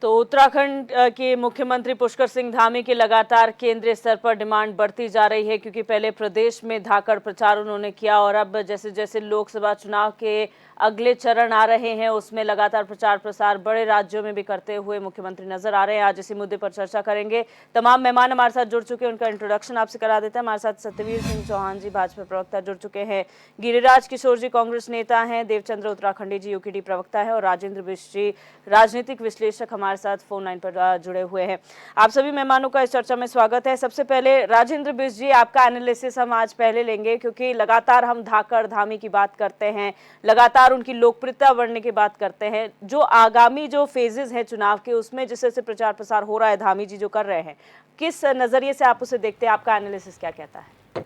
तो उत्तराखंड के मुख्यमंत्री पुष्कर सिंह धामी की लगातार केंद्रीय स्तर पर डिमांड बढ़ती जा रही है, क्योंकि पहले प्रदेश में धाकड़ प्रचार उन्होंने किया और अब जैसे जैसे लोकसभा चुनाव के अगले चरण आ रहे हैं उसमें लगातार प्रचार प्रसार बड़े राज्यों में भी करते हुए मुख्यमंत्री नजर आ रहे हैं। आज इसी मुद्दे पर चर्चा करेंगे। तमाम मेहमान हमारे साथ जुड़ चुके हैं, उनका इंट्रोडक्शन आपसे करा देते हैं। हमारे साथ सत्यवीर सिंह चौहान जी भाजपा प्रवक्ता जुड़ चुके हैं, गिरिराज किशोर जी कांग्रेस नेता हैं, देवचंद्र उत्तराखंडी जी यूकेडी प्रवक्ता है और राजेंद्र बिष्ट जी राजनीतिक विश्लेषक हमारे साथ फोन लाइन पर जुड़े हुए हैं। आप सभी मेहमानों का इस चर्चा में स्वागत है। सबसे पहले राजेंद्र बिष्ट जी, आपका एनालिसिस हम आज पहले लेंगे, क्योंकि लगातार हम धाकड़ धामी की बात करते हैं, लगातार उनकी लोकप्रियता बढ़ने की बात करते हैं। जो आगामी जो फेजेस है चुनाव के, उसमें जिस तरह से प्रचार प्रसार हो रहा है, धामी जी जो कर रहे हैं, किस नजरिए से आप उसे देखते हैं? आपका एनालिसिस क्या कहता है?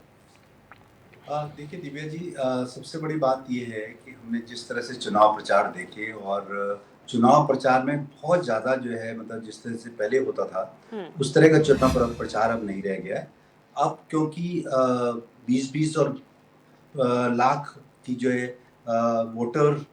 देखिए दिव्या जी, सबसे बड़ी बात ये है कि हमने जिस तरह से चुनाव प्रचार देखे और चुनाव प्रचार में बहुत ज़्यादा जो है, मतलब जिस तरह से पहले होता था उस तरह का चुनाव प्रचार अब नहीं रह गया है। अब क्योंकि 20-20 और लाख की जो है वोटर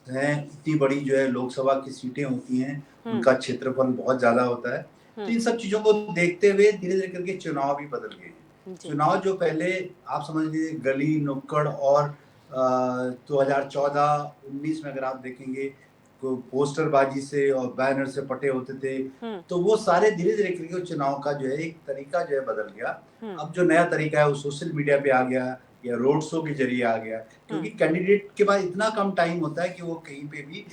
हैं, इतनी बड़ी जो है लोकसभा की सीटें होती हैं, उनका क्षेत्रफल बहुत ज़्यादा होता है। तो इन सब चीज़ों को देखते हुए धीरे-धीरे करके चुनाव भी बदल गए हैं। चुनाव जो पहले आप समझ लीजिए गली नुक्कड़ और 2014-19 में अगर आप देखेंगे तो पोस्टरबाजी से और बैनर से पटे होते थे, तो वो सारे धीरे-धीरे करके चुनाव का जो है एक तरीका जो है बदल गया। अब जो नया तरीका है वो सोशल मीडिया पे आ गया या रोड शो के जरिए आ गया, क्योंकि कैंडिडेट के पास इतना कम टाइम होता है कि वो कहीं पे भी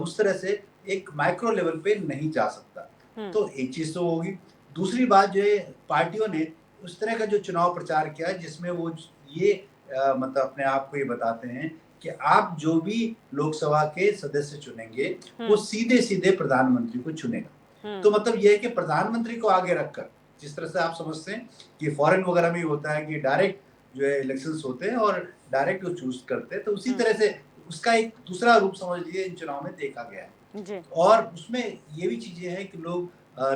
उस तरह से एक माइक्रो लेवल पे नहीं जा सकता। तो एक चीज तो होगी। दूसरी बात जो है, पार्टियों ने उस तरह का जो चुनाव प्रचार किया जिसमें वो ये मतलब अपने आप को ये बताते हैं कि आप जो भी लोकसभा के सदस्य चुनेंगे वो सीधे सीधे प्रधानमंत्री को चुनेगा। तो मतलब ये है कि प्रधानमंत्री को आगे रखकर, जिस तरह से आप समझते हैं कि फॉरेन वगैरह में होता है कि डायरेक्ट जो है इलेक्शंस होते हैं और डायरेक्ट वो चूज करते हैं, तो उसी तरह से उसका एक दूसरा रूप समझ लीजिए इन चुनाव में देखा गया है। और उसमें ये भी चीजें हैं कि लोग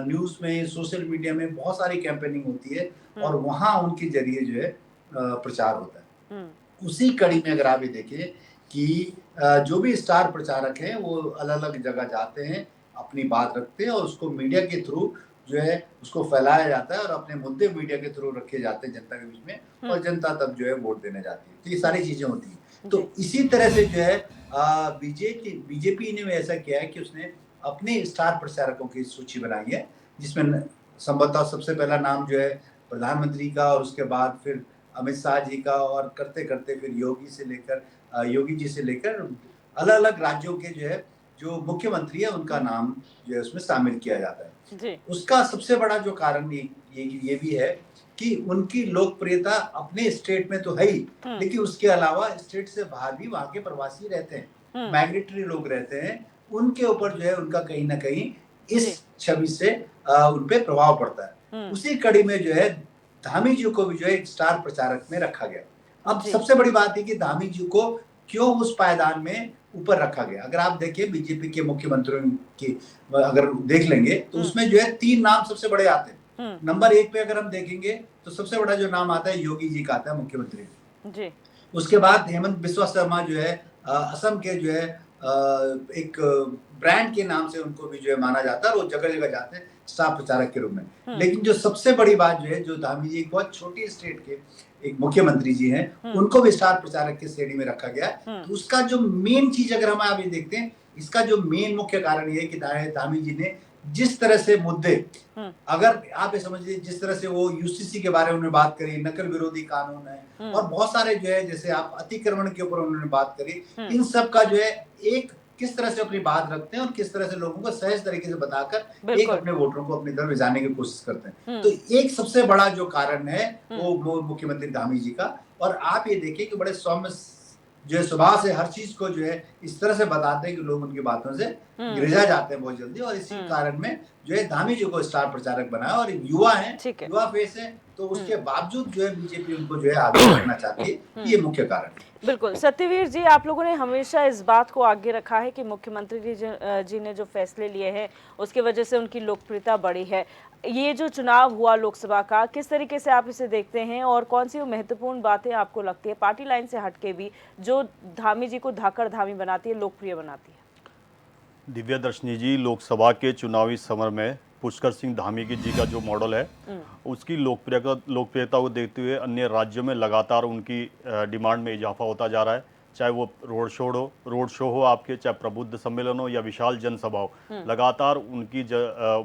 न्यूज में, सोशल मीडिया में बहुत सारी कैंपेनिंग होती है और वहां उनके जरिए जो है प्रचार होता है। उसी कड़ी में अगर आप ये देखें कि जो भी स्टार प्रचारक हैं वो अलग अलग जगह जाते हैं, अपनी बात रखते हैं और उसको मीडिया के थ्रू जो है उसको फैलाया जाता है और अपने मुद्दे मीडिया के थ्रू रखे जाते हैं जनता के बीच में, और जनता तब जो है वोट देने जाती है। तो ये सारी चीजें होती हैं। तो इसी तरह से जो है बीजेपी ने ऐसा किया है कि उसने अपने स्टार प्रचारकों की सूची बनाई है, जिसमें संभवतः सबसे पहला नाम जो है प्रधानमंत्री का और उसके बाद फिर अमित शाह जी का, और करते करते फिर योगी जी से लेकर अलग अलग राज्यों के जो है जो मुख्यमंत्री है उनका नाम जो है उसमें शामिल किया जाता है। उसका सबसे बड़ा जो कारण ये भी है कि उनकी लोकप्रियता अपने स्टेट में तो है ही, लेकिन उसके अलावा स्टेट से बाहर भी वहां के प्रवासी रहते हैं, माइग्रेटरी लोग रहते हैं, उनके ऊपर जो है उनका कहीं ना कहीं इस छवि से उन पे प्रभाव पड़ता है। उसी कड़ी में जो है धामी जी को भी जो है एक स्टार प्रचारक में रखा गया। अब सबसे बड़ी बात है कि धामी जी को क्यों उस पायदान में ऊपर रखा गया। अगर आप देखिए बीजेपी के मुख्यमंत्रियों की अगर देख लेंगे तो उसमें जो है 3 नाम सबसे बड़े आते हैं। नंबर 1 पे अगर हम देखेंगे तो सबसे बड़ा जो नाम आता है योगी जी का आता है, मुख्यमंत्री। उसके बाद हेमंत बिस्वा शर्मा जो है असम के जो है एक ब्रांड के नाम से उनको भी जो है माना जाता है और वो जगह जगह जाते हैं स्टार प्रचारक के रूप में। लेकिन जो सबसे बड़ी बात जो है, जो धामी जी एक बहुत छोटी स्टेट के एक मुख्यमंत्री जी हैं, उनको भी स्टार प्रचारक की श्रेणी में रखा गया। तो उसका जो मेन चीज अगर हम आप ये देखते हैं, इसका जो मेन मुख्य कारण ये है कि धामी जी ने जिस तरह से मुद्दे, अगर आप ये समझिए जिस तरह से वो यूसीसी के बारे में बात करी, नकल विरोधी कानून है और बहुत सारे जो है जैसे आप अतिक्रमण के ऊपर उन्होंने बात करी, इन सब का जो है एक किस तरह से अपनी बात रखते हैं और किस तरह से लोगों को सहज तरीके से बताकर एक अपने वोटरों को अपनी तरफ ले जाने की कोशिश करते हैं। तो एक सबसे बड़ा जो कारण है वो मुख्यमंत्री धामी जी का। और आप ये देखिए कि बड़े सौम्य जो है स्वभाव से हर चीज को जो है इस तरह से बताते हैं कि लोग उनकी बातों से गिरजा जाते हैं बहुत जल्दी, और इसी कारण में जो है धामी जी को स्टार प्रचारक बनाया। और युवा है, युवा फेस है, तो उसके बावजूद जो है बीजेपी उनको जो है आगे रखना चाहती है, ये मुख्य कारण है। बिल्कुल सत्यवीर जी, आप लोगों ने हमेशा इस बात को आगे रखा है कि मुख्यमंत्री जी ने जो फैसले लिए हैं उसकी वजह से उनकी लोकप्रियता बढ़ी है। ये जो चुनाव हुआ लोकसभा का, किस तरीके से आप इसे देखते हैं और कौन सी वो महत्वपूर्ण बातें आपको लगती है पार्टी लाइन से हटके भी, जो धामी जी को धाकड़ धामी बनाती है, लोकप्रिय बनाती है? दिव्या दर्शनी जी, लोकसभा के चुनावी समर में पुष्कर सिंह धामी जी का जो मॉडल है उसकी लोकप्रियता को देखते हुए अन्य राज्यों में लगातार उनकी डिमांड में इजाफा होता जा रहा है। चाहे वो रोड शो हो आपके, चाहे प्रबुद्ध सम्मेलन हो या विशाल जनसभा हो, लगातार उनकी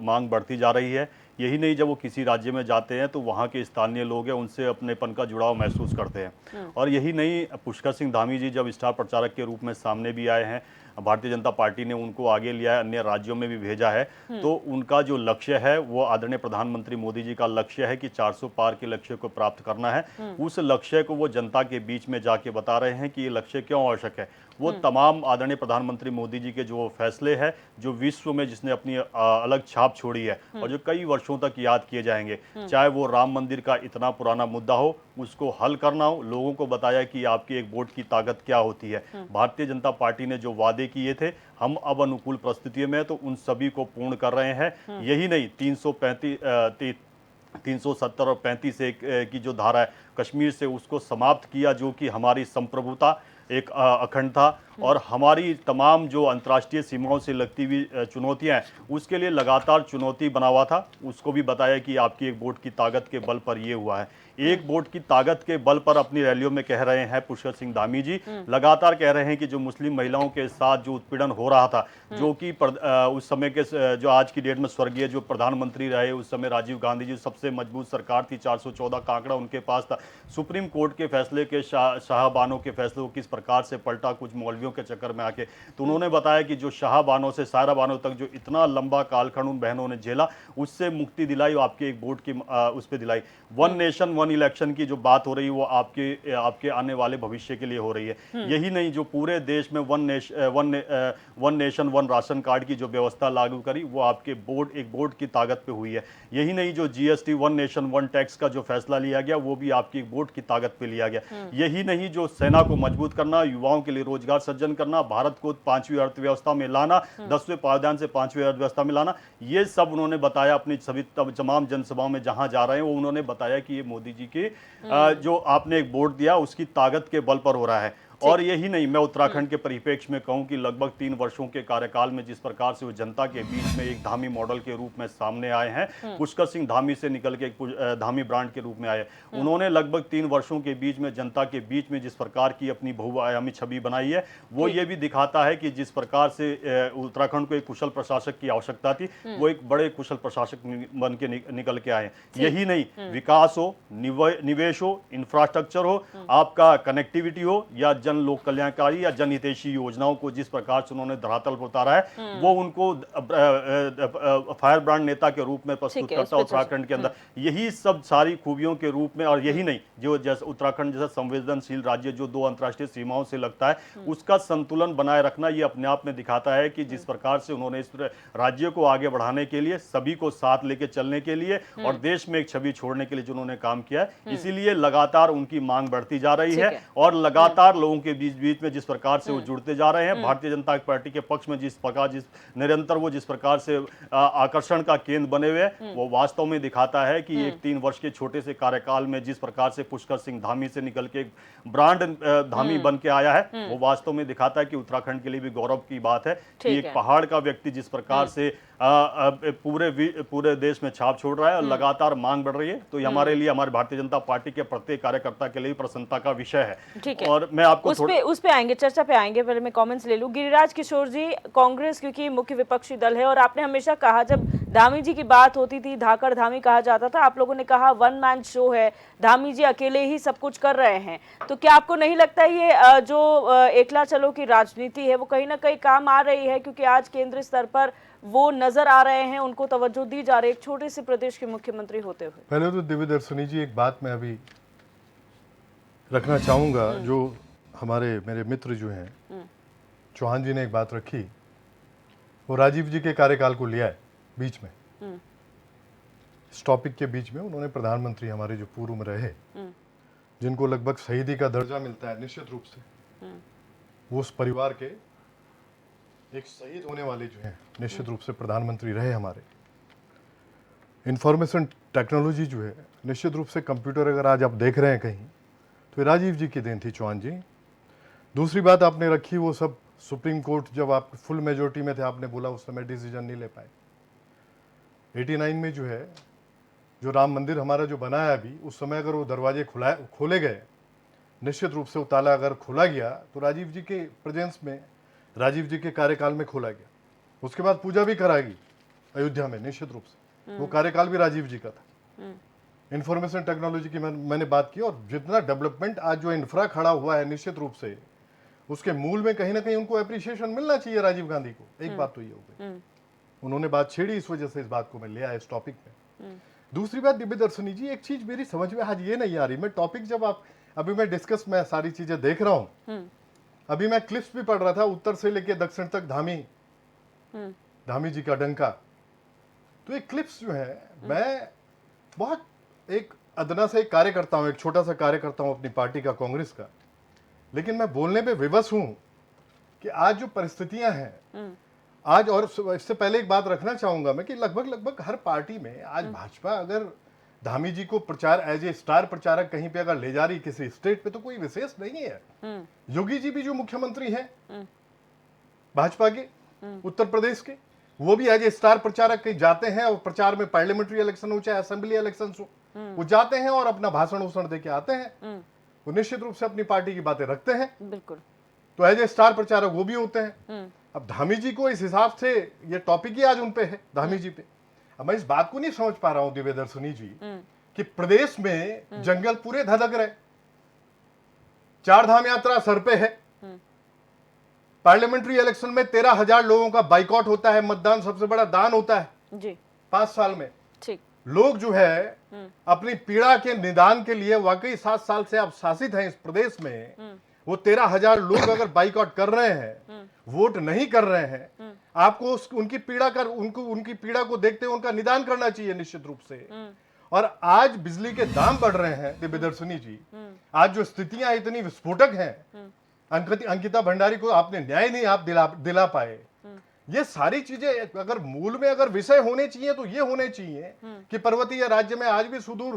मांग बढ़ती जा रही है। यही नहीं, जब वो किसी राज्य में जाते हैं तो वहाँ के स्थानीय लोग हैं उनसे अपनेपन का जुड़ाव महसूस करते हैं। और यही नहीं, पुष्कर सिंह धामी जी जब स्टार प्रचारक के रूप में सामने भी आए हैं, भारतीय जनता पार्टी ने उनको आगे लिया है, अन्य राज्यों में भी भेजा है, तो उनका जो लक्ष्य है वो आदरणीय प्रधानमंत्री मोदी जी का लक्ष्य है कि 400 पार के लक्ष्य को प्राप्त करना है। उस लक्ष्य को वो जनता के बीच में जाके बता रहे हैं कि ये लक्ष्य क्यों आवश्यक है। वो तमाम आदरणीय प्रधानमंत्री मोदी जी के जो फैसले हैं, जो विश्व में जिसने अपनी अलग छाप छोड़ी है और जो कई वर्षों तक याद किए जाएंगे, चाहे वो राम मंदिर का इतना पुराना मुद्दा हो, उसको हल करना हो, लोगों को बताया कि आपकी एक वोट की ताकत क्या होती है। भारतीय जनता पार्टी ने जो वादे किए थे, हम अब अनुकूल परिस्थितियों में तो उन सभी को पूर्ण कर रहे हैं। यही नहीं, 370 और 35 की जो धारा है कश्मीर से, उसको समाप्त किया, जो कि हमारी संप्रभुता, एक अखंडता और हमारी तमाम जो अंतर्राष्ट्रीय सीमाओं से लगती हुई चुनौतियां हैं, उसके लिए लगातार चुनौती बना हुआ था। उसको भी बताया कि आपकी एक वोट की ताकत के बल पर ये हुआ है। एक वोट की ताकत के बल पर अपनी रैलियों में कह रहे हैं पुष्कर सिंह धामी जी, लगातार कह रहे हैं कि जो मुस्लिम महिलाओं के साथ जो उत्पीड़न हो रहा था, जो कि उस समय के जो आज की डेट में स्वर्गीय जो प्रधानमंत्री रहे उस समय राजीव गांधी जी, सबसे मजबूत सरकार थी, 414 का आंकड़ा उनके पास था। सुप्रीम कोर्ट के फैसले के शाहबानों के फैसले को किस प्रकार से पलटा कुछ मौलवियों के चक्कर में आके, तो उन्होंने बताया कि जो शाहबानों से सायरा बानो तक जो इतना लंबा कालखंड उन बहनों ने झेला, उससे मुक्ति दिलाई, आपके एक वोट की उस पर दिलाई। वन नेशन वन इलेक्शन की जो बात हो रही है वो आपके आने वाले भविष्य के लिए हो रही है। यही नहीं, जो पूरे देश में one nation one ration card की जो व्यवस्था लागू करी, वो आपके एक बोर्ड की ताकत पे हुई है। यही नहीं, जो GST one nation one tax का जो फैसला लिया गया, वो भी आपकी एक बोर्ड की ताकत पे लिया गया। यही नहीं, जो सेना को मजबूत करना, युवाओं के लिए रोजगार सृजन करना, भारत को 5वीं अर्थव्यवस्था में लाना, 10वें पायदान से 5वीं अर्थव्यवस्था में लाना, ये सब उन्होंने बताया अपनी सभी तमाम जनसभाओं में जहां जा रहे हैं। वो उन्होंने बताया कि ये मोदी जी के जो आपने एक वोट दिया उसकी ताकत के बल पर हो रहा है। और यही नहीं, मैं उत्तराखंड के परिप्रेक्ष्य में कहूं कि लगभग 3 वर्षों के कार्यकाल में जिस प्रकार से वो जनता के बीच में एक धामी मॉडल के रूप में सामने आए हैं, पुष्कर सिंह धामी से निकल के एक धामी ब्रांड के रूप में आए। उन्होंने लगभग 3 वर्षों के बीच में जनता के बीच में जिस प्रकार की अपनी बहुआयामी छवि बनाई है, वो ये भी दिखाता है कि जिस प्रकार से उत्तराखंड को एक कुशल प्रशासक की आवश्यकता थी, वो एक बड़े कुशल प्रशासक बन के निकल के आए। यही नहीं, विकास हो, निवेश हो, इंफ्रास्ट्रक्चर हो, आपका कनेक्टिविटी हो या जन लोक कल्याणकारी या जनहितैषी योजनाओं को जिस प्रकार से उन्होंने धरातल पर उतारा है, वो उनको फायर ब्रांड नेता के रूप में प्रस्तुत करता है उत्तराखंड के अंदर। यही सब सारी खूबियों के रूप में, और यही नहीं, जो जैसे उत्तराखंड जैसा संवेदनशील राज्य जो 2 अंतर्राष्ट्रीय सीमाओं से लगता है, उसका संतुलन बनाए रखना, ये अपने आप में दिखाता है कि जिस प्रकार से उन्होंने इस राज्य को आगे बढ़ाने के लिए, सभी को साथ लेके चलने के लिए और देश में एक छवि छोड़ने के लिए जो उन्होंने काम किया है, इसीलिए लगातार उनकी मांग बढ़ती जा रही है। और लगातार लोगों के बीच में जिस प्रकार से वो जुड़ते जा रहे हैं, भारतीय जनता पार्टी के पक्ष में जिस निरंतर वो जिस प्रकार से आकर्षण का केंद्र बने हुए, वो वास्तव में दिखाता है कि एक 3 वर्ष के छोटे से कार्यकाल में जिस प्रकार से पुष्कर सिंह धामी से निकल के एक ब्रांड धामी बन के आया है, वो वास्तव में दिखाता है कि उत्तराखंड के लिए भी गौरव की बात है कि एक पहाड़ का व्यक्ति जिस प्रकार से पूरे देश में छाप छोड़ रहा है और लगातार मांग बढ़ रही है, तो हमारे लिए, हमारे भारतीय जनता पार्टी के प्रत्येक कार्यकर्ता के लिए प्रसन्नता का विषय है। और मैं आपको उस पे आएंगे, चर्चा पे आएंगे, पहले मैं कमेंट्स ले लूं। गिरिराज किशोर जी, कांग्रेस क्योंकि मुख्य विपक्षी दल है और आपने हमेशा कहा, जब धामी जी की बात होती थी, धाकड़ धामी कहा जाता था, आप लोगों ने कहा वन मैन शो है, धामी जी अकेले ही सब कुछ कर रहे हैं। तो क्या आपको नहीं लगता ये जो एकला चलो की राजनीति है वो कहीं ना कहीं काम आ रही है, क्योंकि आज केंद्रीय स्तर पर वो नजर आ रहे हैं, उनको तवज्जो दी जा रही है एक छोटे से प्रदेश के मुख्यमंत्री होते हुए? पहले तो दिव्य दर्शनी जी, एक बात मैं अभी रखना चाहूंगा, जो मेरे मित्र जो हैं, चौहान जी ने एक बात रखी, वो राजीव जी के कार्यकाल को लिया है बीच में, इस टॉपिक के बीच में उन्होंने प्रधानमंत्री हमारे जो पूर्व में रहे, जिनको लगभग शहीदी का दर्जा मिलता है, निश्चित रूप से वो उस परिवार के एक शहीद होने वाले जो हैं, निश्चित रूप से प्रधानमंत्री रहे हमारे। इंफॉर्मेशन टेक्नोलॉजी जो है, निश्चित रूप से कंप्यूटर अगर आज आप देख रहे हैं कहीं, तो राजीव जी की देन थी, चौहान जी। दूसरी बात आपने रखी, वो सब सुप्रीम कोर्ट जब आप फुल मेजोरिटी में थे, आपने बोला उस समय डिसीजन नहीं ले पाए। 89 में जो है, जो राम मंदिर हमारा जो बनाया अभी, उस समय अगर वो दरवाजे खोले गए, निश्चित रूप से वो ताला अगर खोला गया तो राजीव जी के प्रेजेंस में, राजीव जी के कार्यकाल में खोला गया। उसके बाद पूजा भी कराएगी अयोध्या में, निश्चित रूप से वो कार्यकाल भी राजीव जी का था। इंफॉर्मेशन टेक्नोलॉजी की मैंने बात की, और जितना डेवलपमेंट आज जो इंफ्रा खड़ा हुआ है, निश्चित रूप से उसके मूल में कहीं ना कहीं उनको अप्रिसिएशन मिलना चाहिए राजीव गांधी को। एक बात तो ये हो गई, उन्होंने बात छेड़ी, इस वजह से इस बात को मैं ले आया इस टॉपिक में। दूसरी बात दिव्य दर्शनी जी, एक चीज मेरी समझ में आज ये नहीं आ रही, मैं टॉपिक जब आप अभी मैं डिस्कस में सारी चीजें देख रहा हूं, अभी मैं क्लिप्स भी पढ़ रहा था, उत्तर से लेकर दक्षिण तक धामी जी का डंका। तो ये क्लिप्स जो है, मैं बहुत एक अदना से एक कार्यकर्ता हूं, एक छोटा सा कार्यकर्ता हूं अपनी पार्टी का, कांग्रेस का, लेकिन मैं बोलने पे विवश हूं कि आज जो परिस्थितियां हैं आज, और इससे पहले एक बात रखना चाहूंगा मैं कि लगभग हर पार्टी में आज भाजपा अगर धामी जी को प्रचार एज ए स्टार प्रचारक कहीं पे अगर ले जा रही किसी स्टेट पे, तो कोई विशेष नहीं है। योगी जी भी जो मुख्यमंत्री हैं भाजपा के उत्तर प्रदेश के, वो भी एज ए स्टार प्रचारक कहीं जाते हैं, और प्रचार में पार्लियामेंट्री इलेक्शन हो चाहे असेंबली इलेक्शन हो, वो जाते हैं और अपना भाषण दे के आते हैं। वो निश्चित रूप से अपनी पार्टी की बातें रखते हैं, बिल्कुल। तो एज ए स्टार प्रचारक वो भी होते हैं। अब धामी जी को इस हिसाब से ये टॉपिक ही आज उन पे है, धामी जी पे। अब मैं इस बात को नहीं समझ पा रहा हूं दिव्य दर्शनी जी कि प्रदेश में जंगल पूरे धधक रहे, 4 धाम यात्रा सर पे है, पार्लियामेंट्री इलेक्शन में 13,000 लोगों का बाइकआउट होता है, मतदान सबसे बड़ा दान होता है जी 5 साल में। ठीक। लोग जो है अपनी पीड़ा के निदान के लिए वाकई 7 साल से आप शासित हैं इस प्रदेश में, वो 13,000 लोग अगर बाइकआउट कर रहे हैं, वोट नहीं कर रहे हैं, आपको उनकी पीड़ा को देखते हुए उनका निदान करना चाहिए निश्चित रूप से। और आज बिजली के दाम बढ़ रहे हैं दिव्य दर्शनी जी, आज जो स्थितियां इतनी विस्फोटक हैं, अंकिता भंडारी को आपने न्याय नहीं आप दिला पाए। ये सारी चीजें अगर मूल में अगर विषय होने चाहिए तो ये होने चाहिए कि पर्वतीय राज्य में आज भी सुदूर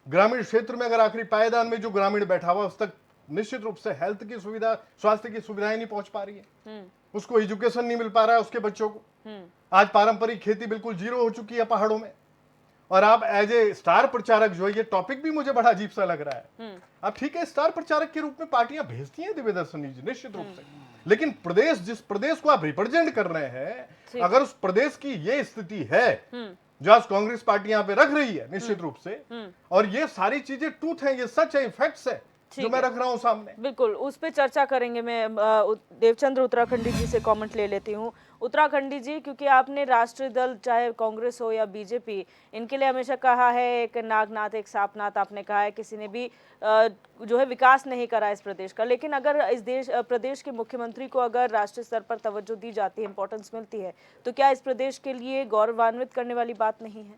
ग्रामीण क्षेत्र में अगर आखिरी पायदान में जो ग्रामीण बैठा हुआ, उस तक निश्चित रूप से हेल्थ की सुविधा, स्वास्थ्य की सुविधाएं नहीं पहुंच पा रही है, उसको एजुकेशन नहीं मिल पा रहा है उसके बच्चों को। आज पारंपरिक खेती बिल्कुल जीरो हो चुकी है पहाड़ों में, और आप एज ए स्टार प्रचारक जो है, ये टॉपिक भी मुझे बड़ा अजीब सा लग रहा है। आप ठीक है, स्टार प्रचारक के रूप में पार्टियां भेजती हैं दिव्य दर्शनी जी, निश्चित रूप से, लेकिन प्रदेश, जिस प्रदेश को आप रिप्रेजेंट कर रहे हैं, अगर उस प्रदेश की ये स्थिति है जो आज कांग्रेस पार्टी यहाँ पे रख रही है निश्चित रूप से, और ये सारी चीजें ट्रूथ है, ये सच है, फैक्ट्स है जो मैं रख रहा हूं सामने, बिल्कुल उस पे चर्चा करेंगे। मैं देवचंद्र उत्तराखंडी जी से कमेंट ले लेती हूँ। उत्तराखंडी जी, क्योंकि आपने राष्ट्रीय दल चाहे कांग्रेस हो या बीजेपी, इनके लिए हमेशा कहा है एक नागनाथ एक सापनाथ, आपने कहा है किसी ने भी जो है विकास नहीं करा इस प्रदेश का, लेकिन अगर इस प्रदेश के मुख्यमंत्री को अगर राष्ट्रीय स्तर पर तवज्जो दी जाती है, इंपॉर्टेंस मिलती है, तो क्या इस प्रदेश के लिए गौरवान्वित करने वाली बात नहीं है?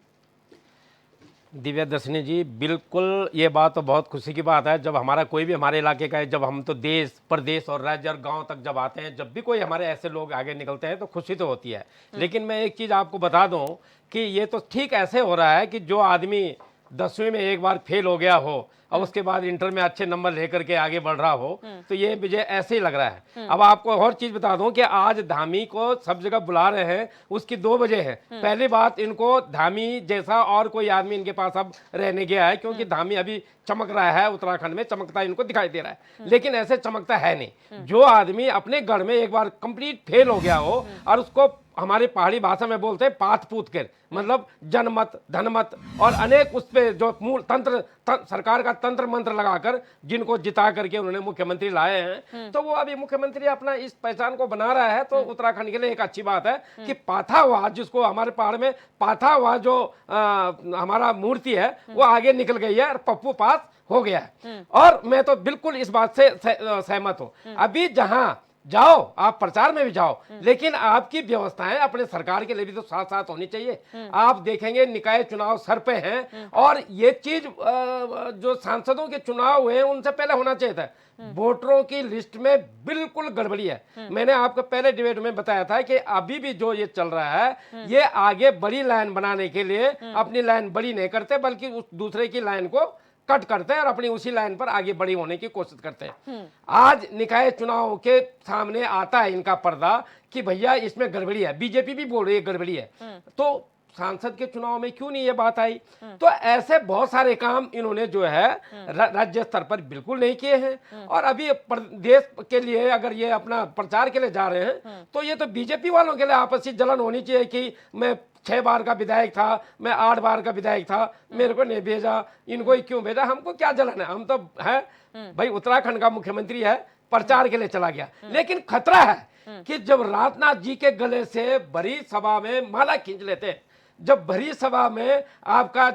दिव्या दर्शनी जी, बिल्कुल ये बात तो बहुत खुशी की बात है जब हमारा कोई भी हमारे इलाके का है, जब हम तो देश प्रदेश और राज्य और गांव तक जब आते हैं, जब भी कोई हमारे ऐसे लोग आगे निकलते हैं तो खुशी तो होती है। लेकिन मैं एक चीज़ आपको बता दूं कि ये तो ठीक ऐसे हो रहा है कि जो आदमी 10वीं में एक बार फेल हो गया हो और उसके बाद इंटर में अच्छे नंबर लेकर के आगे बढ़ रहा हो, तो ये मुझे ऐसे ही लग रहा है। अब आपको और चीज बता दूं कि आज धामी को सब जगह बुला रहे हैं, उसकी 2 वजह है। पहली बात, इनको धामी जैसा और कोई आदमी इनके पास अब रहने गया है, क्योंकि धामी अभी चमक रहा है, उत्तराखंड में चमकता इनको दिखाई दे रहा है, लेकिन ऐसे चमकता है नहीं। जो आदमी अपने गढ़ में एक बार कंप्लीट फेल हो गया हो और उसको हमारी पहाड़ी भाषा में बोलते हैं पात पूत कर, मतलब जनमत धनमत और अनेक उस पे जो मूल तंत्र सरकार का तंत्र मंत्र लगाकर जिनको जिता करके उन्होंने मुख्यमंत्री लाए हैं, तो वो अभी मुख्यमंत्री अपना इस पहचान को बना रहा है। तो उत्तराखंड के लिए एक अच्छी बात है कि पाथावाद, जिसको हमारे पहाड़ में पाथावाद जो हमारा मूर्ति है वो आगे निकल गई है और पप्पू पास हो गया है। और मैं तो बिल्कुल इस बात से सहमत हूं। अभी जहां जाओ आप प्रचार में भी जाओ, लेकिन आपकी व्यवस्थाएं अपने सरकार के लिए भी तो साथ साथ होनी चाहिए। आप देखेंगे निकाय चुनाव सर पे हैं, और ये चीज जो सांसदों के चुनाव हुए हैं उनसे पहले होना चाहिए था। वोटरों की लिस्ट में बिल्कुल गड़बड़ी है। मैंने आपको पहले डिबेट में बताया था कि अभी भी जो ये चल रहा है, ये आगे बड़ी लाइन बनाने के लिए अपनी लाइन बड़ी नहीं करते, बल्कि उस दूसरे की लाइन को कट करते हैं और अपनी उसी लाइन पर आगे बड़ी होने की कोशिश करते हैं। आज निकाय चुनाव के सामने आता है इनका पर्दा कि भैया इसमें गड़बड़ी है, बीजेपी भी बोल रही है गड़बड़ी है, तो सांसद के चुनाव में क्यों नहीं ये बात आई? तो ऐसे बहुत सारे काम इन्होंने जो है राज्य स्तर पर बिल्कुल नहीं किए हैं। और अभी देश के लिए अगर ये अपना प्रचार के लिए जा रहे हैं तो ये तो बीजेपी वालों के लिए आपसी जलन होनी चाहिए कि मैं 6 बार का विधायक था, मैं 8 बार का विधायक था, मेरे को नहीं भेजा, इनको ही क्यों भेजा? हमको क्या जलन है? हम तो है भाई उत्तराखंड का मुख्यमंत्री है, प्रचार के लिए चला गया। लेकिन खतरा है कि जब राजनाथ जी के गले से भरी सभा में माला खींच लेते हैं, जब भरी सभा में आपका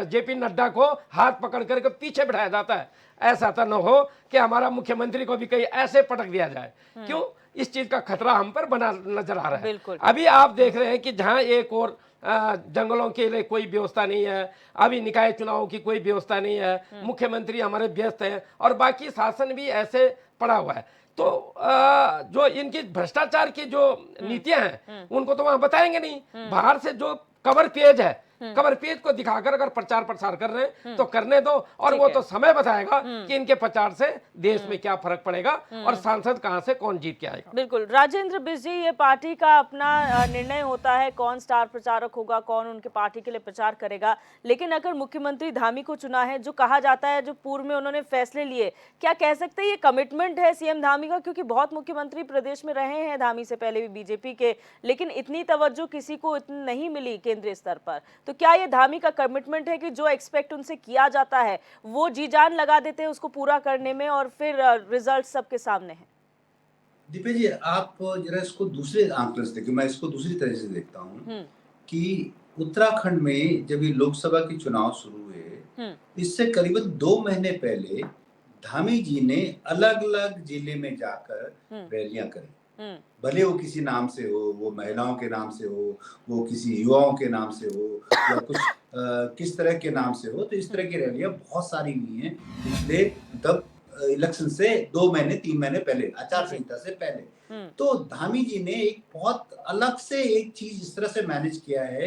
जेपी नड्डा को हाथ पकड़ करके पीछे बिठाया जाता है, ऐसा तो न हो कि हमारा मुख्यमंत्री को भी कहीं ऐसे पटक दिया जाए। क्यों? इस चीज का खतरा हम पर बना नजर आ रहा है। अभी आप देख रहे हैं कि जहां एक और जंगलों के लिए कोई व्यवस्था नहीं है, अभी निकाय चुनाव की कोई व्यवस्था नहीं है, मुख्यमंत्री हमारे व्यस्त हैं और बाकी शासन भी ऐसे पड़ा हुआ है। तो जो इनकी भ्रष्टाचार की जो नीतियां हैं उनको तो वहां बताएंगे नहीं। बाहर से जो कवर पेज है, कवर पेज को दिखाकर अगर प्रचार प्रसार कर रहे हैं तो करने दो, और वो तो समय बताएगा कि इनके प्रचार से देश में क्या फर्क पड़ेगा और सांसद कहां से कौन जीत के आएगा। बिल्कुल राजेंद्र बिष्ट जी, ये पार्टी का अपना निर्णय होता है कौन स्टार प्रचारक होगा, कौन उनके पार्टी के लिए प्रचार करेगा। लेकिन अगर मुख्यमंत्री धामी को चुना है, जो कहा जाता है जो पूर्व में उन्होंने फैसले लिए, क्या कह सकते हैं ये कमिटमेंट है सीएम धामी का? क्योंकि बहुत मुख्यमंत्री प्रदेश में रहे हैं धामी से पहले भी बीजेपी के, लेकिन इतनी तवज्जो किसी को इतनी नहीं मिली केंद्रीय स्तर पर। तो क्या ये धामी का कमिटमेंट है कि जो एक्सपेक्ट उनसे किया जाता है वो जी जान लगा देते हैं उसको पूरा करने में, और फिर रिजल्ट सबके सामने है? दीपे जी, आप जरा इसको दूसरे आंकड़े से देखिए, मैं इसको दूसरी तरह से देखता हूँ कि उत्तराखंड में जब ये लोकसभा के चुनाव शुरू हुए, इससे करीबन 2 महीने पहले धामी जी ने अलग अलग जिले में जाकर रैलियां करी। भले वो किसी नाम से हो, वो महिलाओं के नाम से हो, वो किसी युवाओं के नाम से हो, या कुछ किस तरह के नाम से हो, तो इस तरह की रैलियां बहुत सारी हुई हैं पिछले तब इलेक्शन से 2 महीने 3 महीने पहले, आचार संहिता से पहले। तो धामी जी ने एक बहुत अलग से एक चीज इस तरह से मैनेज किया है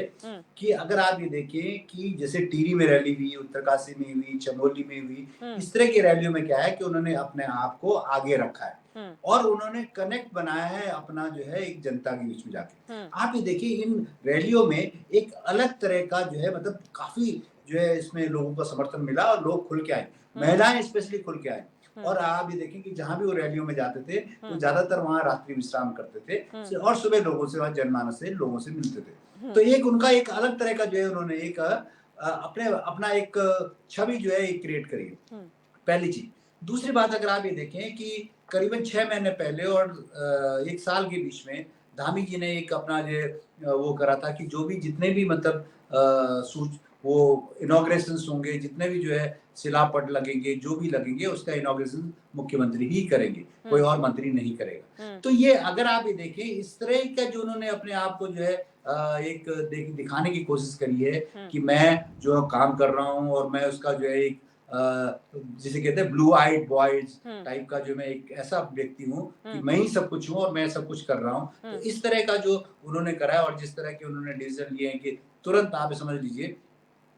कि अगर आप ये देखें कि जैसे टिहरी में रैली हुई, उत्तरकाशी में हुई, चमोली में हुई, इस तरह की रैलियों में क्या है कि उन्होंने अपने आप को आगे रखा है और उन्होंने कनेक्ट बनाया है अपना जो है एक जनता के बीच में जाके। आप ये देखिए इन रैलियों में एक अलग तरह का जो है मतलब काफी जो है इसमें लोगों को समर्थन मिला और लोग खुल के आए, महिलाएं स्पेशली खुल के आए। और आप ये देखें कि जहां भी वो रैलियों में जाते थे तो ज्यादातर वहां रात्रि विश्राम करते थे और सुबह लोगों से, वहां जनमानस से लोगों से मिलते थे। तो एक उनका एक अलग तरह का जो है उन्होंने एक अपना एक छवि जो है एक क्रिएट करी है, पहली चीज। दूसरी बात अगर आप ये देखें कि करीबन 6 महीने पहले और 1 साल के बीच में धामी जी ने एक अपना जो वो करा था कि जो भी जितने भी मतलब वो इनॉग्रेशन होंगे, जितने भी जो है शिलापट लगेंगे, जो भी लगेंगे उसका इनॉग्रेशन मुख्यमंत्री ही करेंगे, कोई और मंत्री नहीं करेगा। तो ये अगर आप ये देखें इस तरह का जो उन्होंने अपने आप को जो है एक दिखाने की कोशिश करी है कि मैं जो काम कर रहा हूँ और मैं उसका जो है एक जिसे कहते हैं ब्लू आइड बॉयज टाइप का जो मैं एक ऐसा व्यक्ति हूँ कि मैं ही सब कुछ हूँ और मैं सब कुछ कर रहा हूँ। तो इस तरह का जो उन्होंने करा है और जिस तरह के उन्होंने डिसीजन लिए हैं कि तुरंत आप समझ लीजिए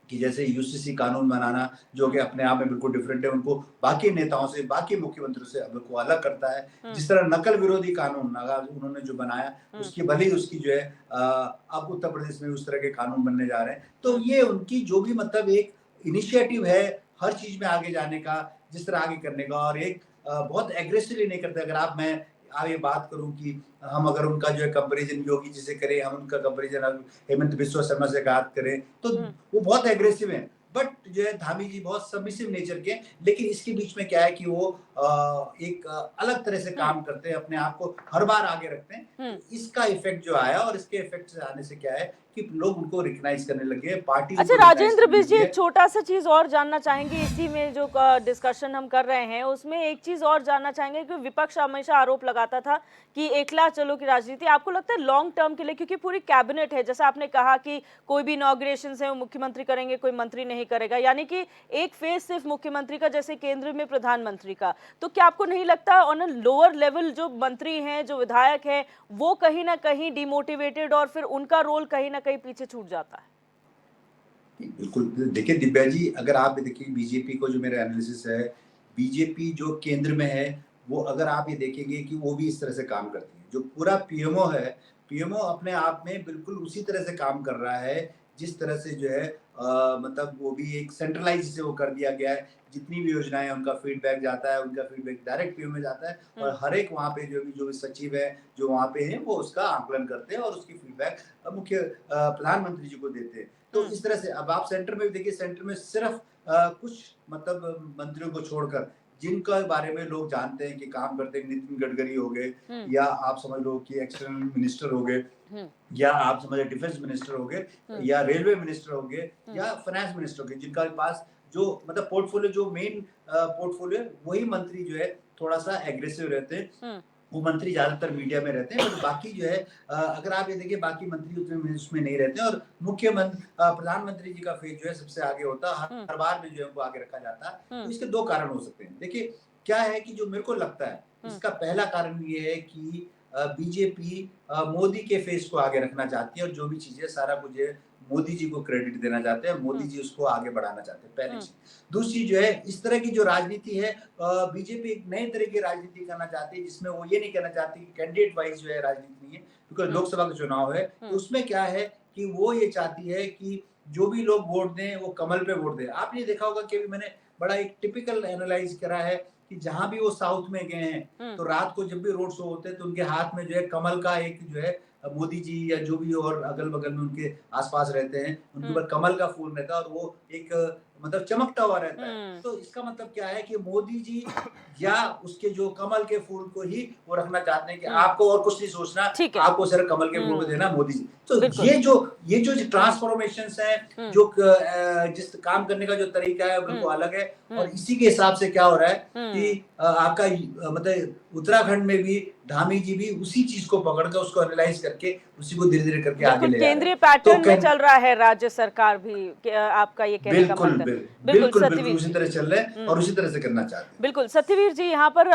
कि जैसे यूसीसी कानून बनाना जो कि अपने आप में बिल्कुल डिफरेंट है, उनको बाकी नेताओं से, बाकी मुख्यमंत्रियों से को अलग करता है। जिस तरह नकल विरोधी कानून उन्होंने जो बनाया उसकी भले ही उसकी जो है अब उत्तर प्रदेश में उस तरह के कानून बनने जा रहे हैं। तो ये उनकी जो भी मतलब एक इनिशिएटिव है हर चीज में आगे जाने का, जिस तरह आगे करने का, और एक बहुत एग्रेसिवली नहीं करते। अगर आप ये बात करूं कि हम अगर उनका जो है कंपैरिजन योगी जी से करें, हम उनका कंपैरिजन हेमंत बिस्वा शर्मा से बात करें तो वो बहुत एग्रेसिव है, बट जो है धामी जी बहुत सबमिसिव नेचर के। लेकिन इसके बीच में क्या है कि वो एक अलग तरह से काम करते हैं, अपने आप को हर बार आगे रखते हैं। तो इसका इफेक्ट जो आया और इसके इफेक्ट से आने से क्या है कि लोग उनको रिकॉग्नाइज करने लगे, पार्टी। अच्छा राजेंद्र बिष्ट जी, एक छोटा सा चीज और जानना चाहेंगे, इसी में जो डिस्कशन हम कर रहे हैं उसमें एक चीज और जानना चाहेंगे कि विपक्ष हमेशा आरोप लगाता था कि एकला चलो की राजनीति, आपको लगता है लॉन्ग टर्म के लिए, क्योंकि पूरी कैबिनेट है, जैसा आपने कहा कि कोई भी इनॉग्रेशन है वो मुख्यमंत्री करेंगे, कोई मंत्री नहीं करेगा, यानी कि एक फेज सिर्फ मुख्यमंत्री का जैसे केंद्र में प्रधानमंत्री का, तो क्या आपको नहीं लगता ऑन अ लोअर लेवल जो मंत्री हैं, जो विधायक हैं, वो कहीं ना कहीं डिमोटिवेटेड और फिर उनका रोल कहीं ना कहीं पीछे छूट जाता है? बिल्कुल, देखिए दिव्या जी, अगर आप देखिए बीजेपी को, जो मेरा एनालिसिस है, बीजेपी जो केंद्र में है, वो अगर आप ये देखेंगे कि वो भी इस तरह से काम करती है। जो पूरा पीएमओ है, पीएमओ अपने आप में बिल्कुल उसी तरह से काम कर रहा है, जिस तरह से जो है मतलब वो भी एक सेंट्रलाइज़ से वो कर दिया गया है। जितनी भी योजनाएँ हैं, उनका फीडबैक जाता है, उनका फीडबैक डायरेक्ट पीएमओ में जाता है हुँ, और हर एक वहाँ पे जो भी सचिव है, जो वहाँ पे हैं, वो उसका आकलन करते हैं और उसकी फीडबैक मुख्य प्रधानमंत्री जी को देते हैं। तो हुँ, इस तरह से अब आप सेंटर में भी देखिए, सेंटर में सिर्फ कुछ मतलब मंत्रियों को छोड़कर जिनका बारे में लोग जानते हैं कि काम करते हैं, नितिन गडकरी हो गए, हुँ, या आप समझ लो कि एक्सटर्नल मिनिस्टर हो गए, हुँ, या आप समझ डिफेंस मिनिस्टर हो गए, हुँ, या रेलवे मिनिस्टर हो गए, हुँ, या फाइनेंस मिनिस्टर हो गए, जिनका पास जो मतलब पोर्टफोलियो, जो मेन पोर्टफोलियो है, वही मंत्री जो है थोड़ा सा एग्रेसिव रहते हैं। हुँ, वो मंत्री ज्यादातर मीडिया में रहते हैं, बट बाकी जो है अगर आप ये देखिए, बाकी मंत्री उतने में उसमें नहीं रहते हैं, और प्रधानमंत्री जी का फेस जो है सबसे आगे होता है, हुँ, हर बार में जो है उनको आगे रखा जाता है। तो हुँ, इसके दो कारण हो सकते हैं। देखिए क्या है कि जो मेरे को लगता है, हुँ, इसका पहला कारण ये है कि बीजेपी मोदी के फेस को आगे रखना चाहती है, और जो भी चीजें सारा कुछ है, मोदी जी को क्रेडिट देना चाहते हैं, मोदी हुँ, जी उसको आगे बढ़ाना चाहते हैं, पहली हुँ, चीज। दूसरी जो है, इस तरह की जो राजनीति है, बीजेपी एक नए तरह की राजनीति करना चाहती है, जिसमें वो ये नहीं कहना चाहती कि कैंडिडेट वाइज जो है राजनीति नहीं है, क्योंकि हुँ, लोकसभा का चुनाव है। तो हुँ, उसमें क्या है कि वो ये चाहती है कि जो भी लोग वोट दें, वो कमल पे वोट दें। आपने देखा होगा कि अभी मैंने बड़ा एक टिपिकल एनालाइज करा है कि जहां भी वो साउथ में गए हैं, हुँ, तो रात को जब भी रोड शो होते हैं, तो उनके हाथ में जो है कमल का एक जो है, मोदी जी या जो भी और अगल बगल में उनके आसपास रहते हैं, उनके हुँ, ऊपर कमल का फूल रहता है, और वो एक मतलब चमकता हुआ रहता है। हुँ, तो इसका मतलब क्या है कि मोदी जी या उसके जो कमल के फूल को ही वो रखना चाहते हैं, कि हुँ, आपको और कुछ नहीं सोचना, ठीक है। आपको सिर्फ कमल के फूल को हुँ, देना, मोदी जी। तो बिल्कुल। ये जो ट्रांसफॉर्मेशंस हैं, हुँ, जो जिस काम करने का जो तरीका है, हुँ, बिल्कुल अलग है। और हुँ, इसी के हिसाब से क्या हो रहा है कि हुँ। आपका मतलब उत्तराखंड में भी धामी जी भी उसी चीज को पकड़ कर, उसको एनालाइज करके, उसी को धीरे धीरे करके आगे बिल्कुल, ले जा रहे केंद्रीय हैं। तो पैटर्न में चल रहा है राज्य सरकार भी, आपका ये कहने का बिल्कुल मतलब। बिल्कुल, बिल्कुल सत्यवीर उसी जी। तरह चल रहे हैं, हुँ। और उसी तरह से करना चाहते हैं। बिल्कुल, सत्यवीर जी यहाँ पर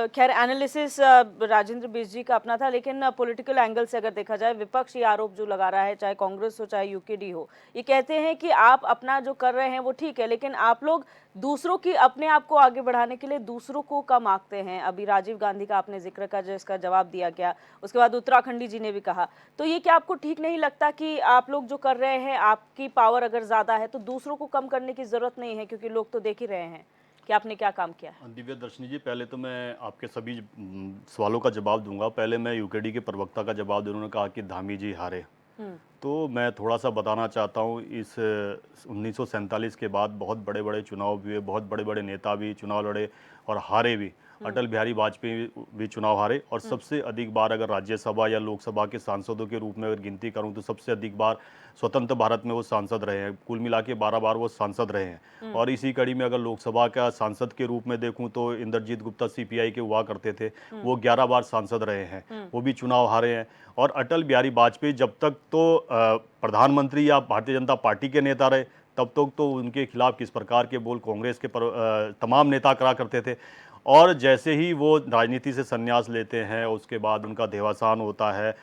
खैर एनालिसिस राजेंद्र बिष्ट जी का अपना था, लेकिन पॉलिटिकल एंगल से अगर देखा जाए, विपक्ष ये आरोप जो लगा रहा है, चाहे कांग्रेस हो चाहे यूकेडी हो, ये कहते हैं कि आप अपना जो कर रहे हैं वो ठीक है, लेकिन आप लोग दूसरों की, अपने आप को आगे बढ़ाने के लिए दूसरों को कम आंकते हैं। अभी राजीव गांधी का आपने जिक्र का, जो इसका जवाब दिया गया, उसके बाद उत्तराखंडी जी ने भी कहा। तो ये क्या आपको ठीक नहीं लगता कि आप लोग जो कर रहे हैं, आपकी पावर अगर ज़्यादा है तो दूसरों को कम करने की ज़रूरत नहीं है, क्योंकि लोग तो देख ही रहे हैं कि आपने क्या काम किया है? दिव्या दर्शनी जी, पहले तो मैं आपके सभी सवालों का जवाब दूंगा। पहले मैं यूकेडी के प्रवक्ता का जवाब दूं। उन्होंने कहा कि धामी जी हारे। हुँ, तो मैं थोड़ा सा बताना चाहता हूँ, इस 1947 के बाद बहुत बड़े बड़े चुनाव भी हुए, बहुत बड़े बड़े नेता भी चुनाव लड़े और हारे भी। हुँ, अटल बिहारी वाजपेयी भी चुनाव हारे, और हुँ, सबसे अधिक बार अगर राज्यसभा या लोकसभा के सांसदों के रूप में अगर गिनती करूं, तो सबसे अधिक बार स्वतंत्र भारत में वो सांसद रहे हैं। कुल मिला के 12 बार वो सांसद रहे हैं। हुँ, और इसी कड़ी में अगर लोकसभा का सांसद के रूप में देखूं, तो इंद्रजीत गुप्ता सीपीआई के हुआ करते थे, हुँ, वो 11 बार सांसद रहे हैं, हुँ, वो भी चुनाव हारे हैं। और अटल बिहारी वाजपेयी जब तक तो प्रधानमंत्री या भारतीय जनता पार्टी के नेता रहे, तब तक तो उनके खिलाफ किस प्रकार के बोल कांग्रेस के तमाम नेता करा करते थे। और जैसे ही वो राजनीति से संन्यास लेते हैं, उसके बाद उनका देहावसान होता है,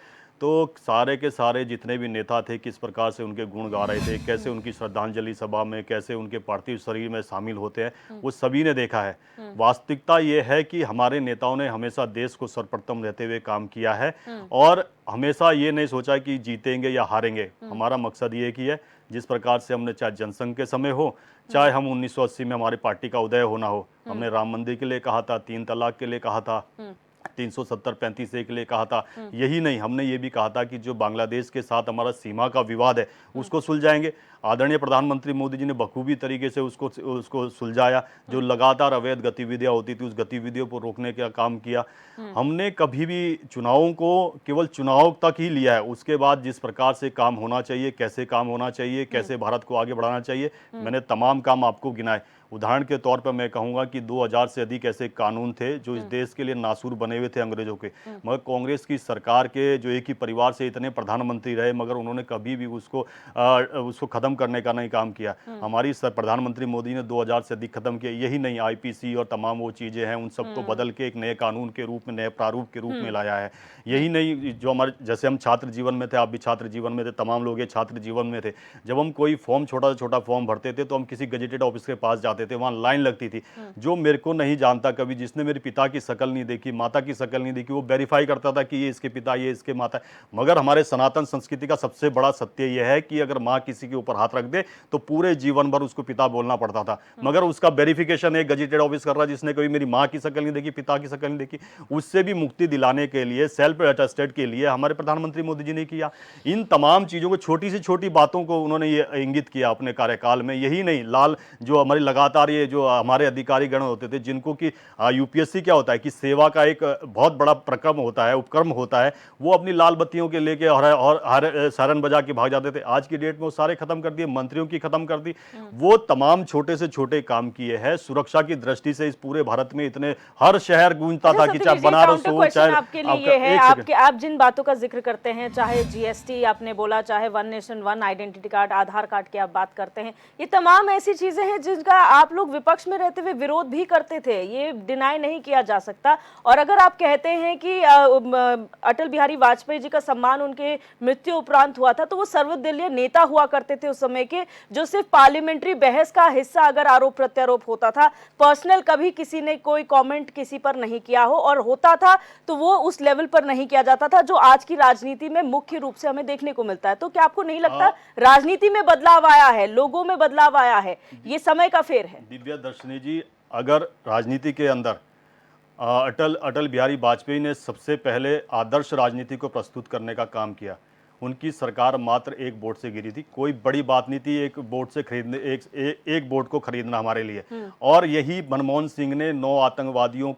तो सारे के सारे जितने भी नेता थे, किस प्रकार से उनके गुण गा रहे थे, कैसे उनकी श्रद्धांजलि सभा में, कैसे उनके पार्थिव शरीर में शामिल होते हैं, वो सभी ने देखा है। वास्तविकता ये है कि हमारे नेताओं ने हमेशा देश को सर्वप्रथम रहते हुए काम किया है, और हमेशा ये नहीं सोचा कि जीतेंगे या हारेंगे। हमारा मकसद ये ही है, जिस प्रकार से हमने, चाहे जनसंघ के समय हो, चाहे हम 1980 में हमारी पार्टी का उदय होना हो, हमने राम मंदिर के लिए कहा था, 3 तलाक के लिए कहा था, 370-35 के लिए कहा था। यही नहीं, हमने ये भी कहा था कि जो बांग्लादेश के साथ हमारा सीमा का विवाद है, उसको सुलझाएंगे। आदरणीय प्रधानमंत्री मोदी जी ने बखूबी तरीके से उसको उसको सुलझाया। जो लगातार अवैध गतिविधियां होती थी, उस गतिविधियों को रोकने का काम किया। हमने कभी भी चुनावों को केवल चुनाव तक ही लिया है। उसके बाद जिस प्रकार से काम होना चाहिए, कैसे काम होना चाहिए, कैसे भारत को आगे बढ़ाना चाहिए, मैंने तमाम काम आपको गिनाए। उदाहरण के तौर पर मैं कहूँगा कि 2000 से अधिक ऐसे कानून थे जो इस देश के लिए नासूर बने हुए थे अंग्रेजों के, मगर कांग्रेस की सरकार के जो एक ही परिवार से इतने प्रधानमंत्री रहे मगर उन्होंने कभी भी उसको ख़त्म करने का नहीं काम किया। हमारी प्रधानमंत्री मोदी ने 2000 से अधिक ख़त्म किया। यही नहीं, आईपीसी और तमाम वो चीज़ें हैं उन सबको बदल के एक नए कानून के रूप में, नए प्रारूप के रूप में लाया है। यही नहीं, जो हमारे जैसे हम छात्र जीवन में थे, आप भी छात्र जीवन में थे, तमाम लोग ये छात्र जीवन में थे, जब हम कोई फॉर्म छोटा से छोटा फॉर्म भरते थे तो हम किसी गजेटेड ऑफिस के पास जाते थे, वहाँ लाइन लगती थी। जो मेरे को नहीं जानता कभी, जिसने मेरे पिता की शक्ल नहीं देखी, माता की शक्ल नहीं देखी, वो वेरीफाई करता था कि ये इसके पिता, ये इसके माता। मगर हमारे सनातन संस्कृति का सबसे बड़ा सत्य यह है कि अगर माँ किसी के ऊपर हाथ रख दे तो पूरे जीवन भर उसको पिता बोलना पड़ता था। मगर उसका वेरिफिकेशन एक गजेटेड ऑफिस कर रहा है जिसने कभी मेरी माँ की शक्ल नहीं देखी, पिता की शक्ल नहीं देखी। उससे भी मुक्ति दिलाने के लिए, सेल्फ अटेस्टेड के लिए हमारे प्रधानमंत्री मोदी जी ने किया। इन तमाम चीज़ों को, छोटी से छोटी बातों को उन्होंने ये इंगित किया अपने कार्यकाल में। यही नहीं, लाल जो हमारी लगातार ये जो हमारे अधिकारी गण होते थे जिनको कि यूपीएससी क्या होता है कि सेवा का एक बहुत बड़ा प्रक्रम होता है, उपक्रम होता है, वो अपनी लाल बत्तियों के लेके और सायरन बजा के भाग जाते थे। आज की डेट में वो सारे खत्म कर दिए, मंत्रियों की खत्म कर दी। वो तमाम छोटे से छोटे काम किए हैं। सुरक्षा की दृष्टि से इस पूरे भारत में इतने हर शहर गूंजता था कि चाहे बनारस हो, चाहे आपके लिए ये है, आप जिन बातों का जिक्र करते हैं, चाहे जीएसटी आपने बोला, चाहे one nation one identity card, Aadhaar card की आप बात करते हैं, ये तमाम ऐसी चीजें हैं जिनका आप लोग विपक्ष में रहते हुए विरोध भी करते थे, ये डिनाई नहीं किया जा सकता। और अगर आप कहते हैं कि अटल बिहारी वाजपेयी जी का सम्मान उनके मृत्यु उपरांत हुआ था, तो वो सर्वदलीय नेता हुआ करते थे उस समय के, जो सिर्फ पार्लियामेंट्री बहस का हिस्सा अगर आरोप प्रत्यारोप होता था, पर्सनल कभी किसी ने कोई कमेंट किसी पर नहीं किया हो, और होता था तो वो उस लेवल पर नहीं किया जाता था जो आज की राजनीति में मुख्य रूप से हमें देखने को मिलता है। तो क्या आपको नहीं लगता राजनीति में बदलाव आया है, लोगों में बदलाव आया है, ये समय का फेर है? दिव्या दर्शनी जी, अगर राजनीति के अंदर अटल बिहारी वाजपेयी ने सबसे पहले आदर्श राजनीति को प्रस्तुत करने का काम किया। उनकी सरकार मात्र एक वोट से गिरी थी, कोई बड़ी बात नहीं थी एक वोट से खरीदने, एक वोट को खरीदना हमारे लिए। और यही मनमोहन सिंह ने 8 आतंकवादियों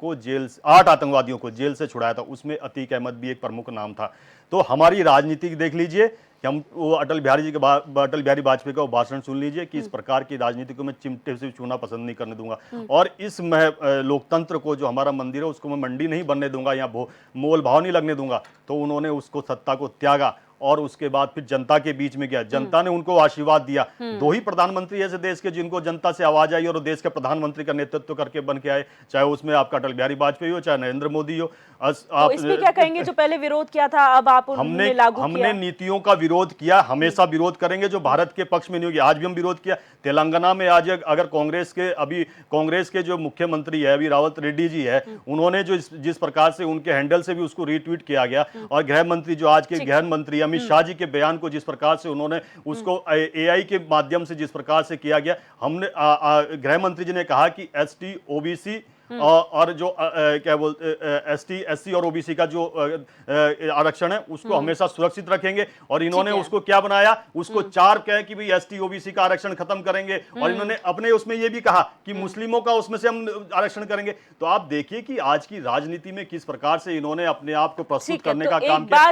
को जेल से छुड़ाया था, उसमें अतीक अहमद भी एक प्रमुख नाम था। तो हमारी राजनीति देख लीजिए कि हम वो अटल बिहारी वाजपेयी का भाषण सुन लीजिए कि इस प्रकार की राजनीति को मैं चिमटे से छूना पसंद नहीं करने दूंगा, और इस लोकतंत्र को, जो हमारा मंदिर है, उसको मैं मंडी नहीं बनने दूंगा या मोल भाव नहीं लगने दूंगा। तो उन्होंने उसको, सत्ता को त्यागा और उसके बाद फिर जनता के बीच में गया। जनता ने उनको आशीर्वाद दिया। 2 ही प्रधानमंत्री ऐसे देश के जिनको जनता से आवाज आई और देश के प्रधानमंत्री का नेतृत्व करके बन के आए, चाहे उसमें आपका अटल बिहारी वाजपेयी हो, चाहे नरेंद्र मोदी हो। तो इसमें क्या कहेंगे, जो पहले विरोध किया था अब आप उन्होंने लागू किया? हमने नीतियों का विरोध किया, हमेशा विरोध करेंगे जो भारत के पक्ष में नहीं होगी। आज भी हम विरोध किया। तेलंगाना में आज अगर कांग्रेस के जो मुख्यमंत्री है अभी रावत रेड्डी जी है, उन्होंने जो जिस प्रकार से उनके हैंडल से भी उसको रीट्वीट किया गया, और गृह मंत्री जो आज के गृह मंत्री अमित शाह जी के बयान को जिस प्रकार से उन्होंने उसको एआई के माध्यम से जिस प्रकार से किया गया, हमने गृह मंत्री जी ने कहा कि एसटी ओबीसी और जो क्या बोलते एसटी एससी और ओबीसी का जो आरक्षण है उसको हमेशा सुरक्षित रखेंगे। और इन्होंने उसको क्या बनाया, उसको 4 कहे कि भाई एसटी ओबीसी का आरक्षण खत्म करेंगे, और इन्होंने अपने उसमें ये भी कहा कि मुस्लिमों का उसमें से हम आरक्षण करेंगे। तो आप देखिए कि आज की राजनीति में किस प्रकार से इन्होंने अपने आप को प्रस्तुत करने का काम किया।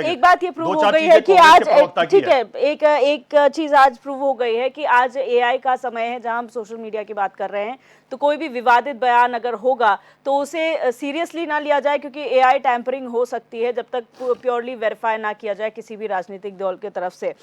एक बात ये प्रूव हो गई है कि आज, ठीक है, एक चीज आज प्रूव हो गई है कि आज एआई का समय है, जहां हम सोशल मीडिया की बात कर रहे हैं, तो कोई भी विवादित बयान अगर होगा तो उसे सीरियसली ना लिया जाए, क्योंकि एआई टैंपरिंग हो सकती है जब तक प्योरली वेरीफाई ना किया जाए किसी भी राजनीतिक दल की तरफ से।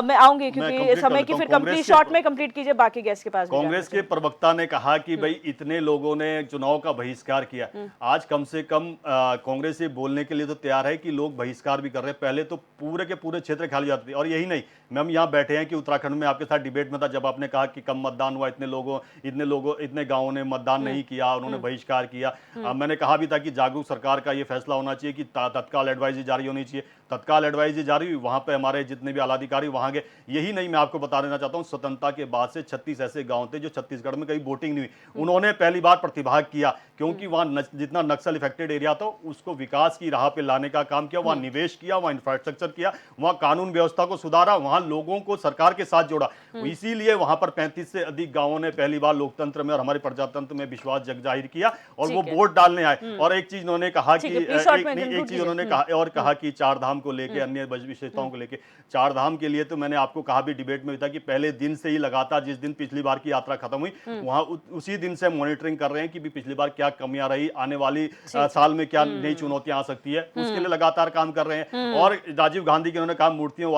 मैं आऊंगी क्योंकि समय की फिर कंप्लीट शॉर्ट में कंप्लीट कीजिए, बाकी गेस्ट के पास। कांग्रेस के प्रवक्ता ने कहा कि भाई इतने लोगों ने चुनाव का बहिष्कार किया, आज कम से कम कांग्रेस ये बोलने के लिए तो तैयार है कि लोग बहिष्कार भी कर रहे हैं। पहले तो पूरे के पूरे क्षेत्र खाली जाते थे। और यही नहीं, हम यहाँ बैठे हैं कि उत्तराखंड में आपके साथ डिबेट में था, जब आपने कहा कि कम मतदान हुआ, इतने गांवों ने मतदान नहीं किया, उन्होंने बहिष्कार किया। मैंने कहा भी था कि जागरूक सरकार का ये फैसला होना चाहिए कि तत्काल एडवाइजरी जारी होनी चाहिए। तत्काल एडवाइजरी जारी हुई, वहां पे हमारे जितने भी आलाधिकारी वहां गए। यही नहीं, मैं आपको बता देना चाहता हूं, स्वतंत्रता के बाद से 36 ऐसे गांव थे जो छत्तीसगढ़ में कहीं वोटिंग नहीं हुई, उन्होंने पहली बार प्रतिभाग किया, क्योंकि वहां जितना नक्सल इफेक्टेड एरिया था उसको विकास की राह पे लाने का काम किया, वहां निवेश किया, वहां इंफ्रास्ट्रक्चर किया, वहां कानून व्यवस्था को सुधारा, वहां लोगों को सरकार के साथ जोड़ा। इसीलिए वहां पर 35 से अधिक गांवों ने पहली बार लोकतंत्र में और हमारे हमारे प्रजातंत्र में विश्वास जाहिर किया और ठीक वो है। वोट डालने आए। और एक चीज उन्होंने कहा कि ठीक है, प्लीज शॉर्ट में एक conclude चीज उन्होंने कहा कि चार धाम को लेके, अन्य विशेषताओं को लेके, चार धाम के लिए तो मैंने आपको कहा भी डिबेट में था कि पहले दिन से ही लगातार, जिस दिन पिछली बार की यात्रा खत्म हुई वहां उसी दिन से मॉनिटरिंग कर रहे हैं कि भी पिछली बार क्या कमियां रही, आने वाली साल में क्या नई चुनौतियां आ सकती है, उसके लिए लगातार काम कर रहे हैं। और राजीव गांधी की उन्होंने कहा मूर्तियों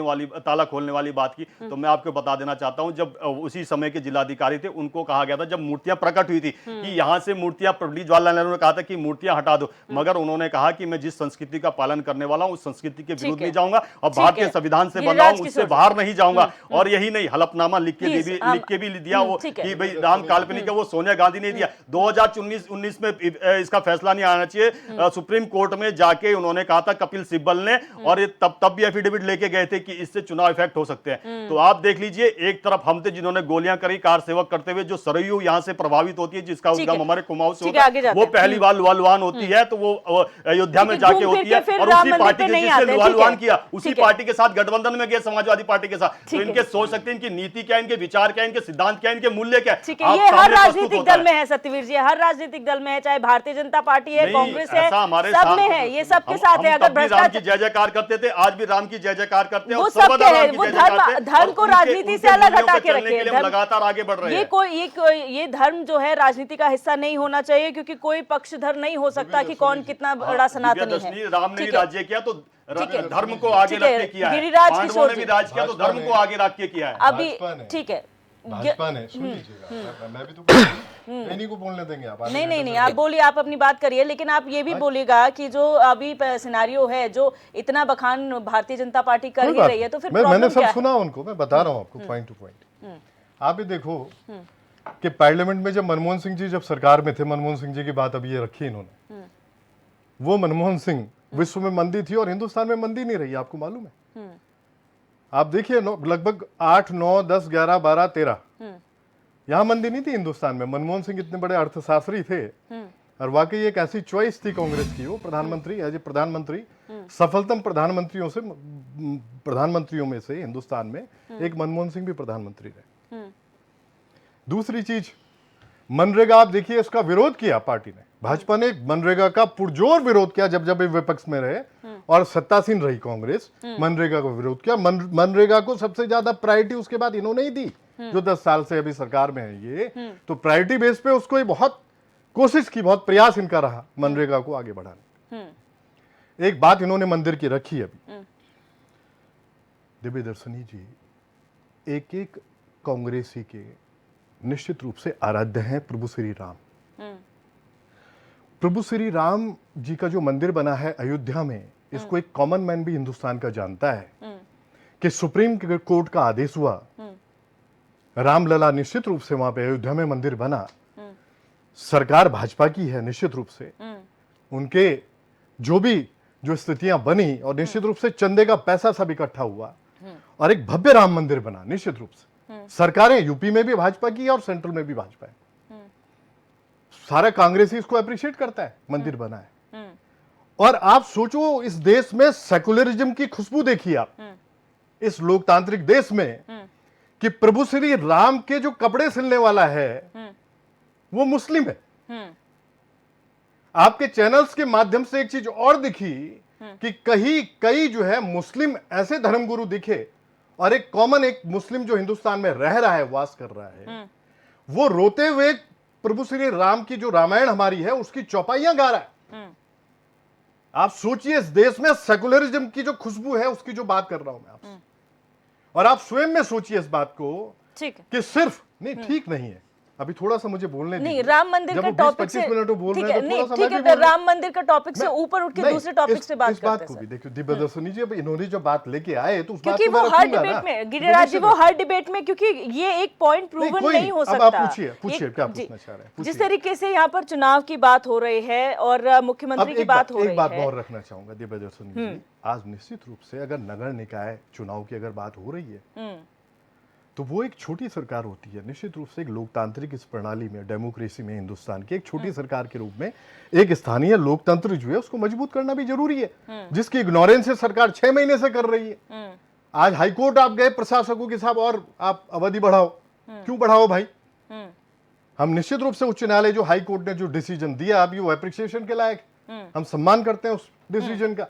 वाली ताला खोलने वाली बात की, तो मैं आपको बता देना चाहता हूं, जब उसी समय के जिलाधिकारी थे उनको कहा गया था, जब मूर्तियां प्रकट हुई थी कि यहां से मूर्तियां, पंडित जवाहरलाल नेहरू ने कहा था कि मूर्तियां हटा दो, मगर उन्होंने कहा कि मैं जिस संस्कृति का पालन करने वाला हूं उस संस्कृति के विरुद्ध नहीं जाऊंगा और भारतीय संविधान से बना हूं उससे बाहर नहीं जाऊंगा। और यही नहीं, हलफनामा लिख के भी दिया वो कि भाई राम काल्पनिक है, वो सोनिया गांधी ने दिया। 2019 में इसका फैसला नहीं आना चाहिए, सुप्रीम कोर्ट में जाके उन्होंने कहा था कपिल सिब्बल ने, और तब भी एफिडेविट लेके गए थे कि इससे चुनाव इफेक्ट हो सकते हैं। तो आप देख लीजिए, एक तरफ हम थे जिन्होंने गोलियां करी कार सेवक करते हुए, जो सरयू यहां से प्रभावित होती है, जिसका उद्गम हमारे कुमाऊं से होता है, वो पहली बार लुहालुहान होती है, तो वो अयोध्या में जाके होती है, और उसी पार्टी के जिसने लुहालुहान किया उसी पार्टी के साथ गठबंधन में गए, समाजवादी पार्टी के साथ। तो इनके सोच सकते हैं, इनकी नीति क्या है, इनके विचार क्या है, इनके सिद्धांत क्या है, इनके मूल्य क्या है। ये हर राजनीतिक दल में है सत्यवीर जी, हर राजनीतिक दल में है, चाहे भारतीय जनता पार्टी है, कांग्रेस है, सब में है, ये सबके साथ है। अगर राम की जय जयकार करते थे, आज भी राम की जय जयकार करते हैं, वो सबके है, वो धर्म को राजनीति से अलग हटा के रखे, लगातार आगे बढ़ रहे हैं। ये धर्म जो है राजनीति का हिस्सा नहीं होना चाहिए, क्योंकि कोई पक्षधर नहीं हो सकता कि कौन कितना बड़ा सनातनी है। राम ने भी राज्य किया तो धर्म को आगे रख के किया है, गिरिराज पांडवों ने भी राज किया तो धर्म को आगे रख के किया है। अभी ठीक है, भाजपा ने, सुन लीजिएगा, मैं भी तो इन्हीं को बोलने देंगे आप। नहीं, आप बोलिए, आप अपनी बात करिए, लेकिन आप ये भी बोलिएगा कि जो अभी सिनेरियो है, जो इतना बखान भारतीय जनता पार्टी कर ही रही है, तो फिर मैंने सब सुना उनको, मैं बता रहा हूँ आपको पॉइंट टू पॉइंट। आप ही देखो कि पार्लियामेंट में जब मनमोहन सिंह जी जब सरकार में थे, मनमोहन सिंह जी की बात अभी ये रखी इन्होंने, वो मनमोहन सिंह विश्व में मंदी थी और हिंदुस्तान में मंदी नहीं रही, आपको मालूम है। आप देखिए लगभग 8, 9, 10, 11, 12, 13 यहां मंदी नहीं थी हिंदुस्तान में। मनमोहन सिंह इतने बड़े अर्थशास्त्री थे और वाकई एक ऐसी चॉइस थी कांग्रेस की, वो प्रधानमंत्री, एज ए प्रधानमंत्री, सफलतम प्रधानमंत्रियों में से हिंदुस्तान में एक मनमोहन सिंह भी प्रधानमंत्री रहे। दूसरी चीज, मनरेगा, आप देखिए इसका विरोध किया पार्टी ने, भाजपा ने मनरेगा का पुरजोर विरोध किया जब जब विपक्ष में रहे, और सत्तासीन रही कांग्रेस, मनरेगा का विरोध किया। मनरेगा को सबसे ज्यादा प्रायोरिटी उसके बाद इन्होंने ही दी, जो 10 साल से अभी सरकार में है ये, तो प्रायोरिटी बेस पे उसको बहुत कोशिश की, बहुत प्रयास इनका रहा मनरेगा को आगे बढ़ाने। एक बात इन्होंने मंदिर की रखी अभी, दिव्य दर्शनी जी एक एक कांग्रेसी के निश्चित रूप से आराध्य हैं प्रभु श्री राम। प्रभु श्री राम जी का जो मंदिर बना है अयोध्या में, इसको एक कॉमन मैन भी हिंदुस्तान का जानता है कि सुप्रीम कोर्ट का आदेश हुआ, रामलला निश्चित रूप से वहां पे अयोध्या में मंदिर बना, सरकार भाजपा की है निश्चित रूप से, उनके जो स्थितियां बनी और निश्चित रूप से चंदे का पैसा सब इकट्ठा हुआ और एक भव्य राम मंदिर बना निश्चित रूप से। सरकारें यूपी में भी भाजपा की और सेंट्रल में भी भाजपा है, सारा कांग्रेसी इसको अप्रिशिएट करता है, मंदिर बना है। और आप सोचो इस देश में सेकुलरिज्म की खुशबू देखिए आप, इस लोकतांत्रिक देश में, कि प्रभु श्री राम के जो कपड़े सिलने वाला है वो मुस्लिम है। आपके चैनल्स के माध्यम से एक चीज और दिखी कि कई जो है मुस्लिम ऐसे धर्मगुरु दिखे, और एक कॉमन एक मुस्लिम जो हिंदुस्तान में रह रहा है, वास कर रहा है, वो रोते हुए प्रभु श्री राम की जो रामायण हमारी है उसकी चौपाइयां गा रहा है। आप सोचिए इस देश में सेकुलरिज्म की जो खुशबू है उसकी जो बात कर रहा हूं मैं आपसे, और आप स्वयं में सोचिए इस बात को कि सिर्फ नहीं, ठीक नहीं है, अभी थोड़ा सा मुझे बोलने नहीं, राम मंदिर के टॉपिक से ठीक है, राम मंदिर का टॉपिक से ऊपर उठ के दूसरे टॉपिक से बात करते हैं। इस बात को भी देखिए दिव्य दर्शनी जी, अब इन्होंने जो बात लेके आए तो उस बात क्योंकि वो हर डिबेट में, गिरिराज जी, वो हर डिबेट में, क्योंकि ये एक पॉइंट प्रूवन नहीं हो सकता। अब आप पूछिए क्या पूछना चाह रहे हैं। जिस तरीके से यहाँ पर चुनाव की बात हो रही है और मुख्यमंत्री की बात हो रही है, एक बात और रखना चाहूंगा दिव्य दर्शनी जी, आज निश्चित रूप से अगर नगर निकाय चुनाव की अगर बात हो रही है तो वो एक छोटी सरकार होती है, निश्चित रूप से एक लोकतांत्रिक इस प्रणाली में, डेमोक्रेसी में हिंदुस्तान की एक छोटी सरकार के रूप में एक स्थानीय लोकतंत्र जो है उसको मजबूत करना भी जरूरी है, जिसकी इग्नोरेंस से सरकार 6 महीने से कर रही है। आज हाईकोर्ट आप गए प्रशासकों के साथ, और आप अवधि बढ़ाओ, क्यों बढ़ाओ भाई? हम निश्चित रूप से उच्च न्यायालय जो हाई कोर्ट ने जो डिसीजन दिया अभी वो एप्रिसिएशन के लायक है। हम सम्मान करते हैं उस डिसीजन का।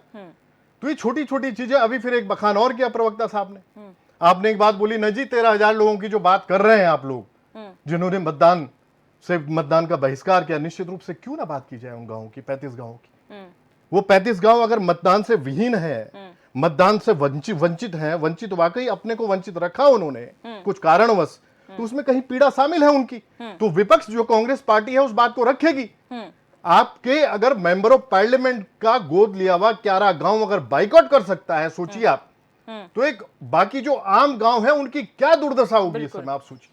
तो ये छोटी छोटी चीजें। अभी फिर एक बखान और किया प्रवक्ता साहब ने, आपने एक बात बोली ना जी 13,000 लोगों की जो बात कर रहे हैं आप लोग जिन्होंने मतदान का बहिष्कार किया, निश्चित रूप से क्यों ना बात की जाए उन गांवों की, 35 गांवों की। वो 35 गांव अगर मतदान से विहीन है, मतदान से वंचित है, वंचित वाकई अपने को वंचित रखा उन्होंने कुछ कारणवश, तो उसमें कहीं पीड़ा शामिल है उनकी। तो विपक्ष जो कांग्रेस पार्टी है उस बात को रखेगी। आपके अगर मेंबर ऑफ पार्लियामेंट का गोद लिया हुआ 11 गांव अगर बाइकआउट कर सकता है, सोचिए आप, तो एक बाकी जो आम गांव है उनकी क्या दुर्दशा होगी इस समय आप सोचिए।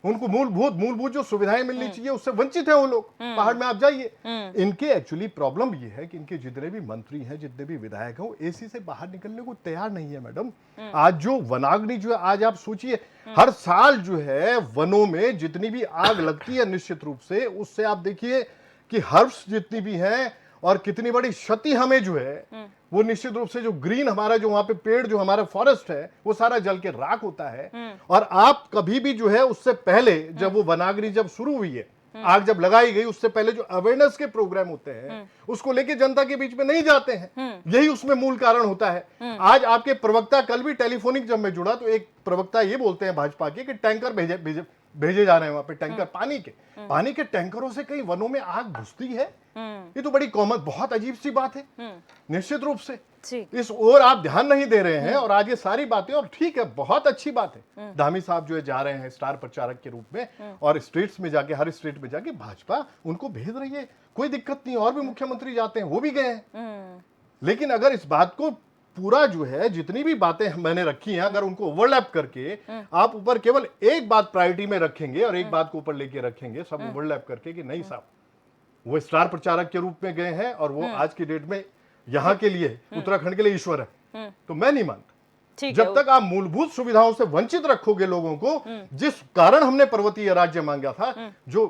उनको मूलभूत जो सुविधाएं मिलनी चाहिए उससे वंचित है वो लोग। पहाड़ में आप जाइए, इनके एक्चुअली प्रॉब्लम ये है कि इनके जितने भी मंत्री हैं, जितने भी विधायक हैं, वो एसी से बाहर निकलने को तैयार नहीं है मैडम। आज जो वनाग्नि जो है, आज आप सोचिए हर साल जो है वनों में जितनी भी आग लगती है, निश्चित रूप से उससे आप देखिए कि हर्ब्स जितनी भी हैं और कितनी बड़ी क्षति हमें जो है वो निश्चित रूप से जो ग्रीन हमारा जो वहां पे पेड़ जो हमारा फॉरेस्ट है वो सारा जल के राख होता है। और आप कभी भी जो है उससे पहले जब वो वनाग्नि जब शुरू हुई है, आग जब लगाई गई, उससे पहले जो अवेयरनेस के प्रोग्राम होते हैं उसको लेके जनता के बीच में नहीं जाते हैं। यही उसमें मूल कारण होता है। आज आपके प्रवक्ता, कल भी टेलीफोनिक जब मैं जुड़ा तो एक प्रवक्ता ये बोलते हैं भाजपा के कि टैंकर भेजे जा रहे हैं वहां पे, टैंकर पानी के टैंकरों से कहीं वनों में आग घुसती है। ये तो बड़ी कॉमन, बहुत अजीब सी बात है। निश्चित रूप से इस ओर आप ध्यान नहीं दे रहे हैं। और आज ये सारी बातें, और ठीक है बहुत अच्छी बात है, धामी साहब जो है जा रहे हैं स्टार प्रचारक के रूप में और स्टेट्स में जाके, हर स्टेट में जाके भाजपा उनको भेज रही है, कोई दिक्कत नहीं। और भी मुख्यमंत्री जाते हैं, वो भी गए हैं। लेकिन अगर इस बात को पूरा जो है जितनी भी बातें मैंने रखी हैं, अगर उनको ओवरलैप करके आप ऊपर केवल एक बात प्रायोरिटी में रखेंगे और एक बात को ऊपर लेके रखेंगे, सब ओवरलैप करके कि नहीं साहब वो स्टार प्रचारक के रूप में गए हैं और वो आज की डेट में यहाँ के लिए, उत्तराखंड के लिए ईश्वर है, तो मैं नहीं मानता। जब तक आप मूलभूत सुविधाओं से वंचित रखोगे लोगों को, जिस कारण हमने पर्वतीय राज्य मांगा था, जो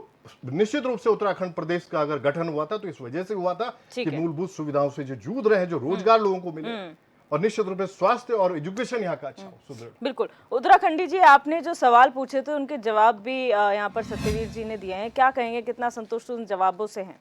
निश्चित रूप से उत्तराखंड प्रदेश का अगर गठन हुआ था तो इस वजह से हुआ था कि मूलभूत सुविधाओं से जो जूझ रहे हैं, जो रोजगार लोगों को मिले और निश्चित रूप से स्वास्थ्य और एजुकेशन यहाँ का अच्छा हो, सुदृढ़। बिल्कुल। उत्तराखंडी जी, आपने जो सवाल पूछे थे उनके जवाब भी यहाँ पर सत्यवीर जी ने दिए हैं, क्या कहेंगे, कितना संतुष्ट उन जवाबों से हैं?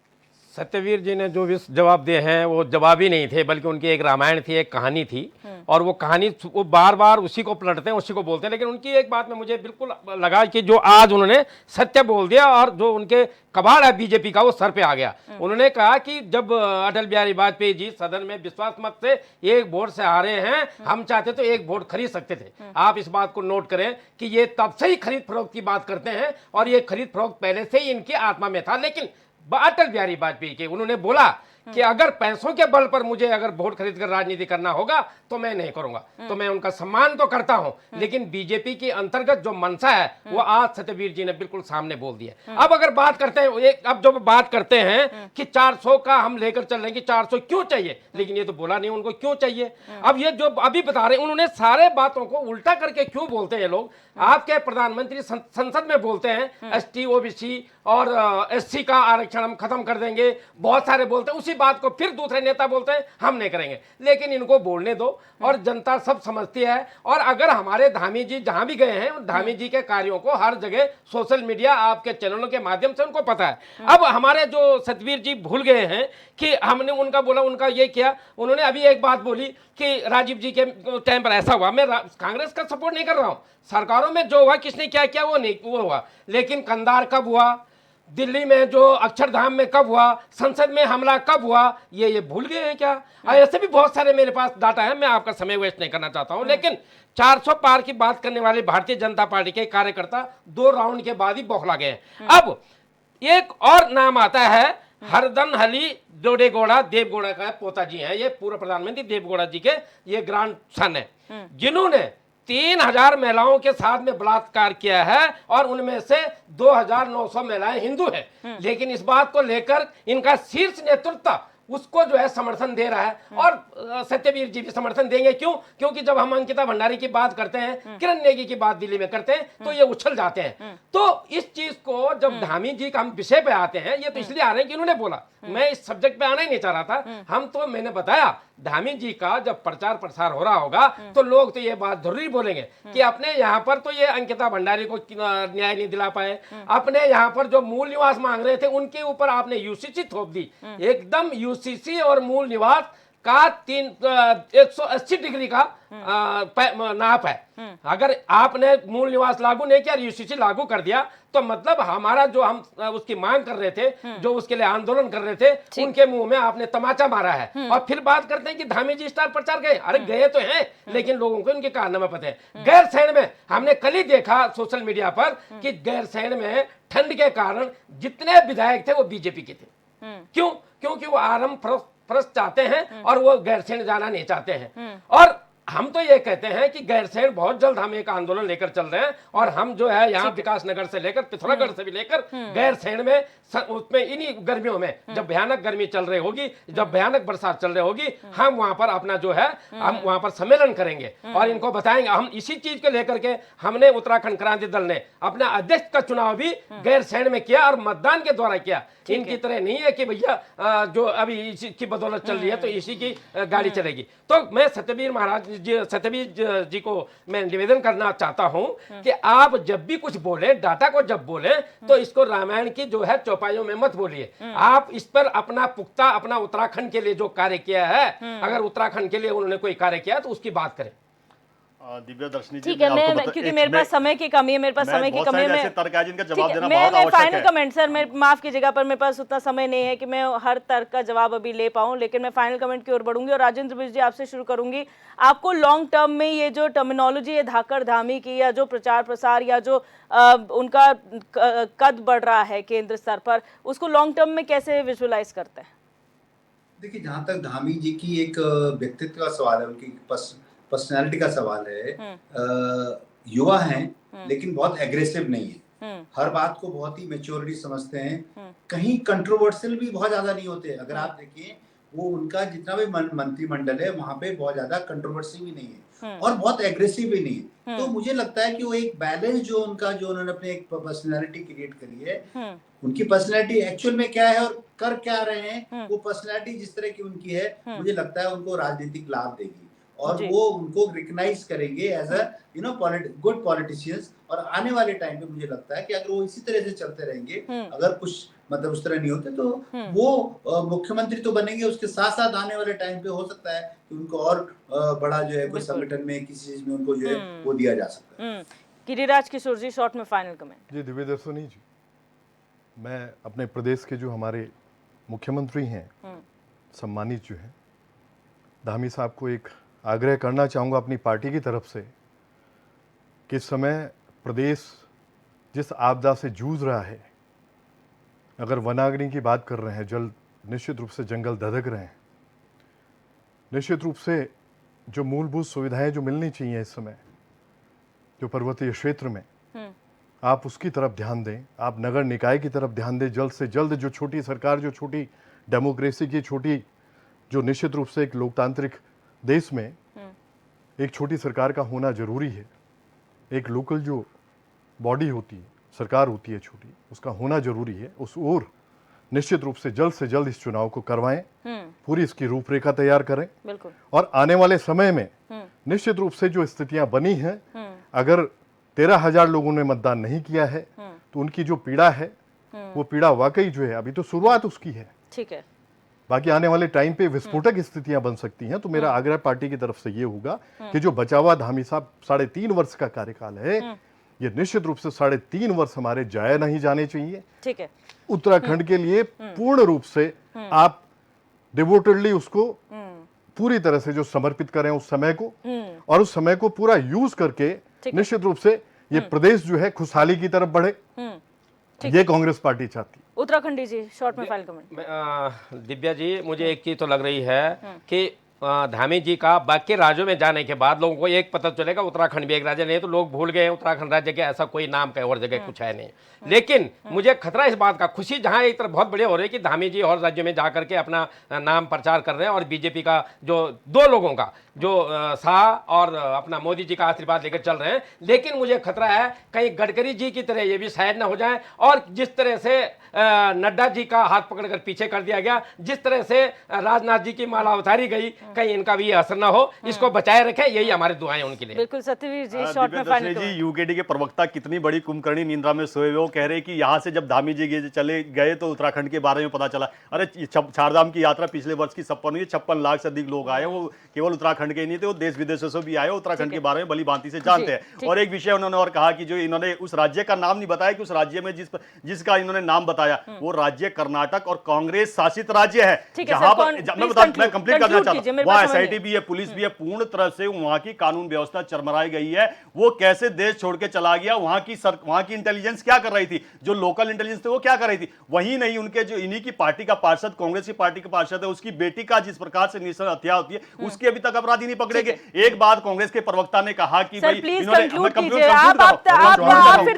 सत्यवीर जी ने जो भी जवाब दिए हैं वो जवाब ही नहीं थे, बल्कि उनकी एक रामायण थी, एक कहानी थी, और वो कहानी वो बार बार उसी को पलटते हैं, उसी को बोलते हैं। लेकिन उनकी एक बात में मुझे बिल्कुल लगा कि जो आज उन्होंने सत्य बोल दिया और जो उनके कबाड़ है बीजेपी का वो सर पे आ गया। उन्होंने कहा कि जब अटल बिहारी वाजपेयी जी सदन में विश्वास मत से एक वोट से हारे हैं, हम चाहते तो एक वोट खरीद सकते थे। आप इस बात को नोट करें कि ये तब से ही खरीद फरोख्त की बात करते हैं और ये खरीद फरोख्त पहले से ही इनकी आत्मा में था। लेकिन अटल बिहारी वाजपेयी के उन्होंने बोला कि अगर पैसों के बल पर मुझे अगर वोट खरीद कर राजनीति करना होगा तो मैं नहीं करूंगा। तो मैं उनका सम्मान तो करता हूं, लेकिन बीजेपी के अंतर्गत जो मनसा है वो आज सत्यवीर जी ने बिल्कुल सामने बोल दिया। अब अगर बात करते हैं, अब जो बात करते हैं कि 400 का हम लेकर चल रहे हैं कि 400 क्यों चाहिए, लेकिन ये तो बोला नहीं उनको क्यों चाहिए। अब ये जो अभी बता रहे हैं, उन्होंने सारे बातों को उल्टा करके क्यों बोलते हैं ये लोग। आपके प्रधानमंत्री संसद में बोलते हैं एसटी, ओबीसी और एससी का आरक्षण हम खत्म कर देंगे, बहुत सारे बोलते हैं। उसी बात को फिर दूसरे नेता बोलते हैं हम नहीं करेंगे। लेकिन इनको बोलने दो, और जनता सब समझती है। और अगर हमारे धामी जी जहां भी गए हैं, धामी जी के कार्यों को हर जगह सोशल मीडिया, आपके चैनलों के माध्यम से उनको पता है। अब हमारे जो सतवीर जी भूल गए हैं कि हमने उनका बोला, उनका ये किया। उन्होंने अभी एक बात बोली कि राजीव जी के टाइम पर ऐसा हुआ। मैं कांग्रेस का सपोर्ट नहीं कर रहा हूं, सरकारों में जो हुआ किसने क्या किया वो नहीं वो हुआ, लेकिन कंधार कब हुआ, दिल्ली में जो अक्षरधाम में कब हुआ, संसद में हमला कब हुआ, ये भूल गए हैं क्या? ऐसे भी बहुत सारे मेरे पास डाटा है, मैं आपका समय वेस्ट नहीं करना चाहता हूं। लेकिन 400 पार की बात करने वाले भारतीय जनता पार्टी के कार्यकर्ता 2 राउंड के बाद ही बौखला गए। अब एक और नाम आता है हरदन हली दोडेगौड़ा, देवगौड़ा का पोता जी हैं, ये पूर्व प्रधानमंत्री देवगौड़ा जी के ये ग्रैंड सन है, जिन्होंने 3000 महिलाओं के साथ में बलात्कार किया है और उनमें से 2900 महिलाएं हिंदू हैं। लेकिन इस बात को लेकर इनका शीर्ष नेतृत्व उसको जो है समर्थन दे रहा है, और सत्यवीर जी भी समर्थन देंगे। क्यों? क्योंकि जब हम अंकिता भंडारी की बात करते हैं, किरण नेगी की बात दिल्ली में करते हैं, तो ये उछल जाते हैं। तो इस चीज को जब धामी जी का हम विषय पे आते हैं, ये तो इसलिए आ रहे हैं कि उन्होंने बोला, मैं इस सब्जेक्ट पे आना ही नहीं चाह रहा था। हम तो मैंने बताया धामी जी का जब प्रचार प्रसार हो रहा होगा तो लोग तो ये बात जरूरी बोलेंगे कि अपने यहाँ पर तो ये अंकिता भंडारी को न्याय नहीं दिला पाए, अपने यहाँ पर जो मूल निवास मांग रहे थे उनके ऊपर आपने यूसीसी थोप दी। एकदम यूसीसी और मूल निवास का 180 डिग्री का नाप है। अगर आपने मूल निवास लागू नहीं किया, यूसीसी लागू कर दिया, तो मतलब हमारा जो हम उसकी मांग कर रहे थे, जो उसके लिए आंदोलन कर रहे थे, उनके मुंह में आपने तमाचा मारा है। और फिर बात करते हैं कि धामी जी स्टार प्रचार गए, अरे गए तो हैं, लेकिन लोगों को इनके कारनामे पता है। गैरसैंण में हमने कल ही देखा सोशल मीडिया पर कि गैरसैंण में ठंड के कारण जितने विधायक थे वो बीजेपी के थे। क्यों? क्योंकि वो आराम फरस चाहते हैं और वो गैरसैंण जाना नहीं चाहते हैं। और हम तो ये कहते हैं कि गैरसैंण बहुत जल्द हम एक आंदोलन लेकर चल रहे हैं, और हम जो है यहाँ विकास नगर से लेकर पिथौरागढ़ से भी लेकर गैरसैंण में उसमें इन्हीं गर्मियों में जब भयानक गर्मी चल रही होगी, जब भयानक बरसात चल रही होगी, हम वहां पर अपना जो है हम वहां पर सम्मेलन करेंगे और इनको बताएंगे। हम इसी चीज को लेकर के हमने उत्तराखंड क्रांति दल ने अपना अध्यक्ष का चुनाव भी गैरसैंण में किया और मतदान के द्वारा किया। इनकी तरह नहीं है कि भैया जो अभी इसी की बदौलत चल रही है तो इसी की गाड़ी चलेगी। तो मैं सत्यवीर जी को मैं निवेदन करना चाहता हूं कि आप जब भी कुछ बोले, डाटा को जब बोले, तो इसको रामायण की जो है चौपाइयों में मत बोलिए। आप इस पर अपना पुख्ता, अपना उत्तराखंड के लिए जो कार्य किया है, अगर उत्तराखंड के लिए उन्होंने कोई कार्य किया तो उसकी बात करें। दिव्या दर्शनी जी, ठीक है, मैं क्योंकि मेरे पास समय की कमी है, मेरे पास समय की कमी है, जिनका जवाब देना मैं बहुत आवश्यक फाइनल है। कमेंट सर, मैं माफ कीजिएगा पर मेरे पास उतना समय नहीं है कि मैं हर तर्क का जवाब अभी ले पाऊं, लेकिन मैं फाइनल कमेंट की ओर बढ़ूंगी। और राजेंद्र बिष्ट जी आपसे शुरू करूंगी। आपको लॉन्ग टर्म में ये जो टर्मिनोलॉजी है धाकड़ धामी की, या जो प्रचार प्रसार या जो उनका कद बढ़ रहा है केंद्र स्तर पर, उसको लॉन्ग टर्म में कैसे विजुअलाइज करते हैं? देखिए, जहाँ तक धामी जी की एक व्यक्तित्व का सवाल है, उनकी पर्सनैलिटी का सवाल है, युवा हैं लेकिन बहुत एग्रेसिव नहीं है, हर बात को बहुत ही मैच्योरिटी समझते हैं, कहीं कंट्रोवर्शियल भी बहुत ज्यादा नहीं होते। अगर आप देखिए वो उनका जितना भी मंत्रिमंडल है वहां पे बहुत ज्यादा कंट्रोवर्सी भी नहीं है और बहुत एग्रेसिव भी नहीं है। तो मुझे लगता है कि वो एक बैलेंस जो उनका, जो उन्होंने अपने एक पर्सनैलिटी क्रिएट करी है, उनकी पर्सनैलिटी एक्चुअल में क्या है और कर क्या रहे हैं, वो पर्सनैलिटी जिस तरह की उनकी है, मुझे लगता है उनको राजनीतिक लाभ देगी और वो उनको रिकग्नाइज करेंगे एज अ गुड पॉलिटिशियंस। और आने वाले टाइम पे मुझे लगता है कि अगर वो इसी तरह से चलते रहेंगे, अगर कुछ मतलब उस तरह नहीं होते, तो वो मुख्यमंत्री तो बनेंगे, उसके साथ साथ आने वाले टाइम पे हो सकता है कि उनको और बड़ा जो है कोई संगठन में, किसी चीज में उनको जो है वो दिया जा सकता है। गिरिराज किशोर जी, शॉर्ट में फाइनल कमेंट। जी दिव्या दर्शनी जी, मैं अपने प्रदेश के जो हमारे मुख्यमंत्री हैं, सम्मानित जो हैं धामी साहब को एक आग्रह करना चाहूँगा अपनी पार्टी की तरफ से कि इस समय प्रदेश जिस आपदा से जूझ रहा है, अगर वनाग्नि की बात कर रहे हैं, जल निश्चित रूप से जंगल धधक रहे हैं, निश्चित रूप से जो मूलभूत सुविधाएं जो मिलनी चाहिए इस समय जो पर्वतीय क्षेत्र में, आप उसकी तरफ ध्यान दें, आप नगर निकाय की तरफ ध्यान दें। जल्द से जल्द जो छोटी सरकार, जो छोटी डेमोक्रेसी की छोटी, जो निश्चित रूप से एक लोकतांत्रिक देश में एक छोटी सरकार का होना जरूरी है। एक लोकल जो बॉडी होती है, सरकार होती है छोटी, उसका होना जरूरी है। उस ओर निश्चित रूप से जल्द इस चुनाव को करवाएं, पूरी इसकी रूपरेखा तैयार करें। बिल्कुल। और आने वाले समय में निश्चित रूप से जो स्थितियां बनी हैं, अगर 13,000 लोगों ने मतदान नहीं किया है तो उनकी जो पीड़ा है वो पीड़ा वाकई जो है अभी तो शुरुआत उसकी है। ठीक है, बाकी आने वाले टाइम पे विस्फोटक स्थितियां बन सकती हैं। तो मेरा आग्रह पार्टी की तरफ से ये होगा कि जो बचा हुआ धामी साहब 3.5 वर्ष का कार्यकाल है, ये निश्चित रूप से 3.5 वर्ष हमारे जाया नहीं जाने चाहिए। ठीक है, उत्तराखंड के लिए पूर्ण रूप से आप डिवोटेडली उसको पूरी तरह से जो समर्पित करें उस समय को, और उस समय को पूरा यूज करके निश्चित रूप से ये प्रदेश जो है खुशहाली की तरफ बढ़े, ये कांग्रेस पार्टी चाहती है। उत्तराखंडी जी, शॉर्ट में फाइनल कमेंट। दिव्या जी, मुझे एक चीज तो लग रही है कि धामी जी का बाकी राज्यों में जाने के बाद लोगों को एक पता चलेगा उत्तराखंड भी एक राज्य, नहीं तो लोग भूल गए उत्तराखंड राज्य के ऐसा कोई नाम कहीं और जगह कुछ है नहीं। लेकिन मुझे खतरा इस बात का, खुशी जहां एक तरफ बहुत बढ़िया हो रही है कि धामी जी और राज्यों में जाकर के अपना नाम प्रचार कर रहे हैं, और बीजेपी का जो दो लोगों का जो शाह और अपना मोदी जी का आशीर्वाद लेकर चल रहे हैं। लेकिन मुझे खतरा है कहीं गडकरी जी की तरह ये भी शायद ना हो जाए, और जिस तरह से नड्डा जी का हाथ पकड़कर पीछे कर दिया गया, जिस तरह से राजनाथ जी की माला उतारी गई, कहीं इनका भी असर ना हो, इसको बचाए रखें, यही हमारी दुआएं उनके लिए। बिल्कुल सत्यवीर जी, शॉर्ट में फाइनल जी, यूकेडी के प्रवक्ता कितनी बड़ी कुंभकर्णी निंद्रा में सोए हुए, वो कह रहे हैं कि यहाँ से जब धामी जी चले गए तो उत्तराखंड के बारे में पता चला। अरे चारधाम की यात्रा पिछले वर्ष की 56 लाख से अधिक लोग आए, वो केवल उत्तराखंड के नहीं थे, वो देश विदेशों से भी आए, उत्तराखंड के बारे में भली भांति से जानते हैं। और एक विषय उन्होंने और कहा कि जो इन्होंने उस राज्य का नाम नहीं बताया कि उस राज्य में जिसका इन्होंने नाम बताया वो राज्य कर्नाटक और कांग्रेस शासित राज्य है, जहां पर मैं कंप्लीट करना चाहता हूं, वहां एसआईटी भी है, पुलिस भी है, पूर्ण तरह से वहां की कानून व्यवस्था चरमराई गई है। वो कैसे देश छोड़ के चला गया, वहां की इंटेलिजेंस क्या कर रही थी, जो लोकल इंटेलिजेंस थे वो क्या कर रही थी। वहीं नहीं, उनके जो इन्हीं की पार्टी का पार्षद, कांग्रेस की पार्टी का पार्षद है, उसकी बेटी का जिस प्रकार से निश्चित हत्या होती है, उसके अभी तक अपराधी नहीं पकड़े गए। एक बात कांग्रेस के प्रवक्ता ने कहा कि भाई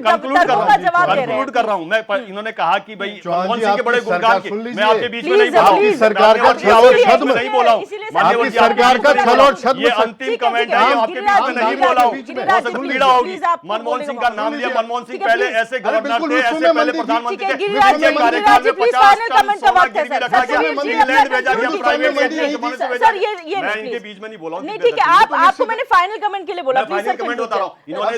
कंक्लूड कर रहा हूं मैं, इन्होंने कहा कि भाई मनमोहन सिंह के बड़े गुणगान की, मैं आपके बीच में नहीं बोला हूं, सरकार का छल और छद्म नहीं बोला हूं, आपकी सरकार का छल और छद्म, ये अंतिम कमेंट है, आपके बीच में नहीं बोला हूं, बहुत पीड़ा होगी। मनमोहन सिंह का नाम लिया, मनमोहन सिंह पहले ऐसे गवर्नर थे, ऐसे पहले प्रधानमंत्री थे, कार्यकाल में 50 टन सोना गिरवी रखा गया, इंग्लैंड भेजा गया, प्राइवेट मैं इनके बीच में नहीं बोला हूं। नहीं ठीक है, आपको मैंने फाइनल कमेंट के लिए बोला, प्लीज सर कमेंट बता रहा हूं। इन्होंने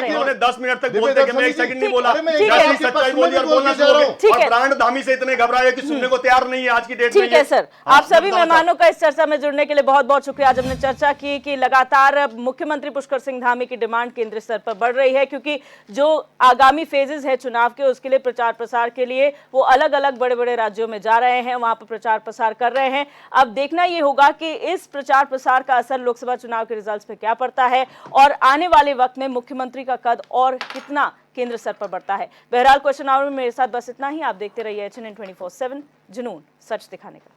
इन्होंने 10 मिनट तक बोलते कि मैं 1 सेकंड नहीं बोला, जैसी सच्चाई बोली और बोलना शुरू हो गए, और ब्रांड धामी से इतने घबराए कि सुनने को तैयार नहीं है आज की डेट में। ठीक है सर, आप सभी मेहमानों का इस चर्चा में जुड़ने के लिए बहुत बहुत शुक्रिया। आज हमने चर्चा की कि लगातार मुख्यमंत्री पुष्कर सिंह धामी की डिमांड केंद्रीय स्तर पर बढ़ रही है, क्योंकि जो आगामी फेजेस है चुनाव के, उसके लिए प्रचार प्रसार के लिए वो अलग अलग बड़े बड़े राज्यों में जा रहे हैं, वहां पर प्रचार प्रसार कर रहे हैं। अब देखना यह होगा कि इस प्रचार प्रसार का असर लोकसभा चुनाव के रिजल्ट्स पे क्या पड़ता है, और आने वाले वक्त में मुख्यमंत्री का कद और कितना केंद्र स्तर पर बढ़ता है। बहरहाल क्वेश्चन आवर में मेरे साथ बस इतना ही। आप देखते रहिए HNN 24/7, जुनून सच दिखाने का।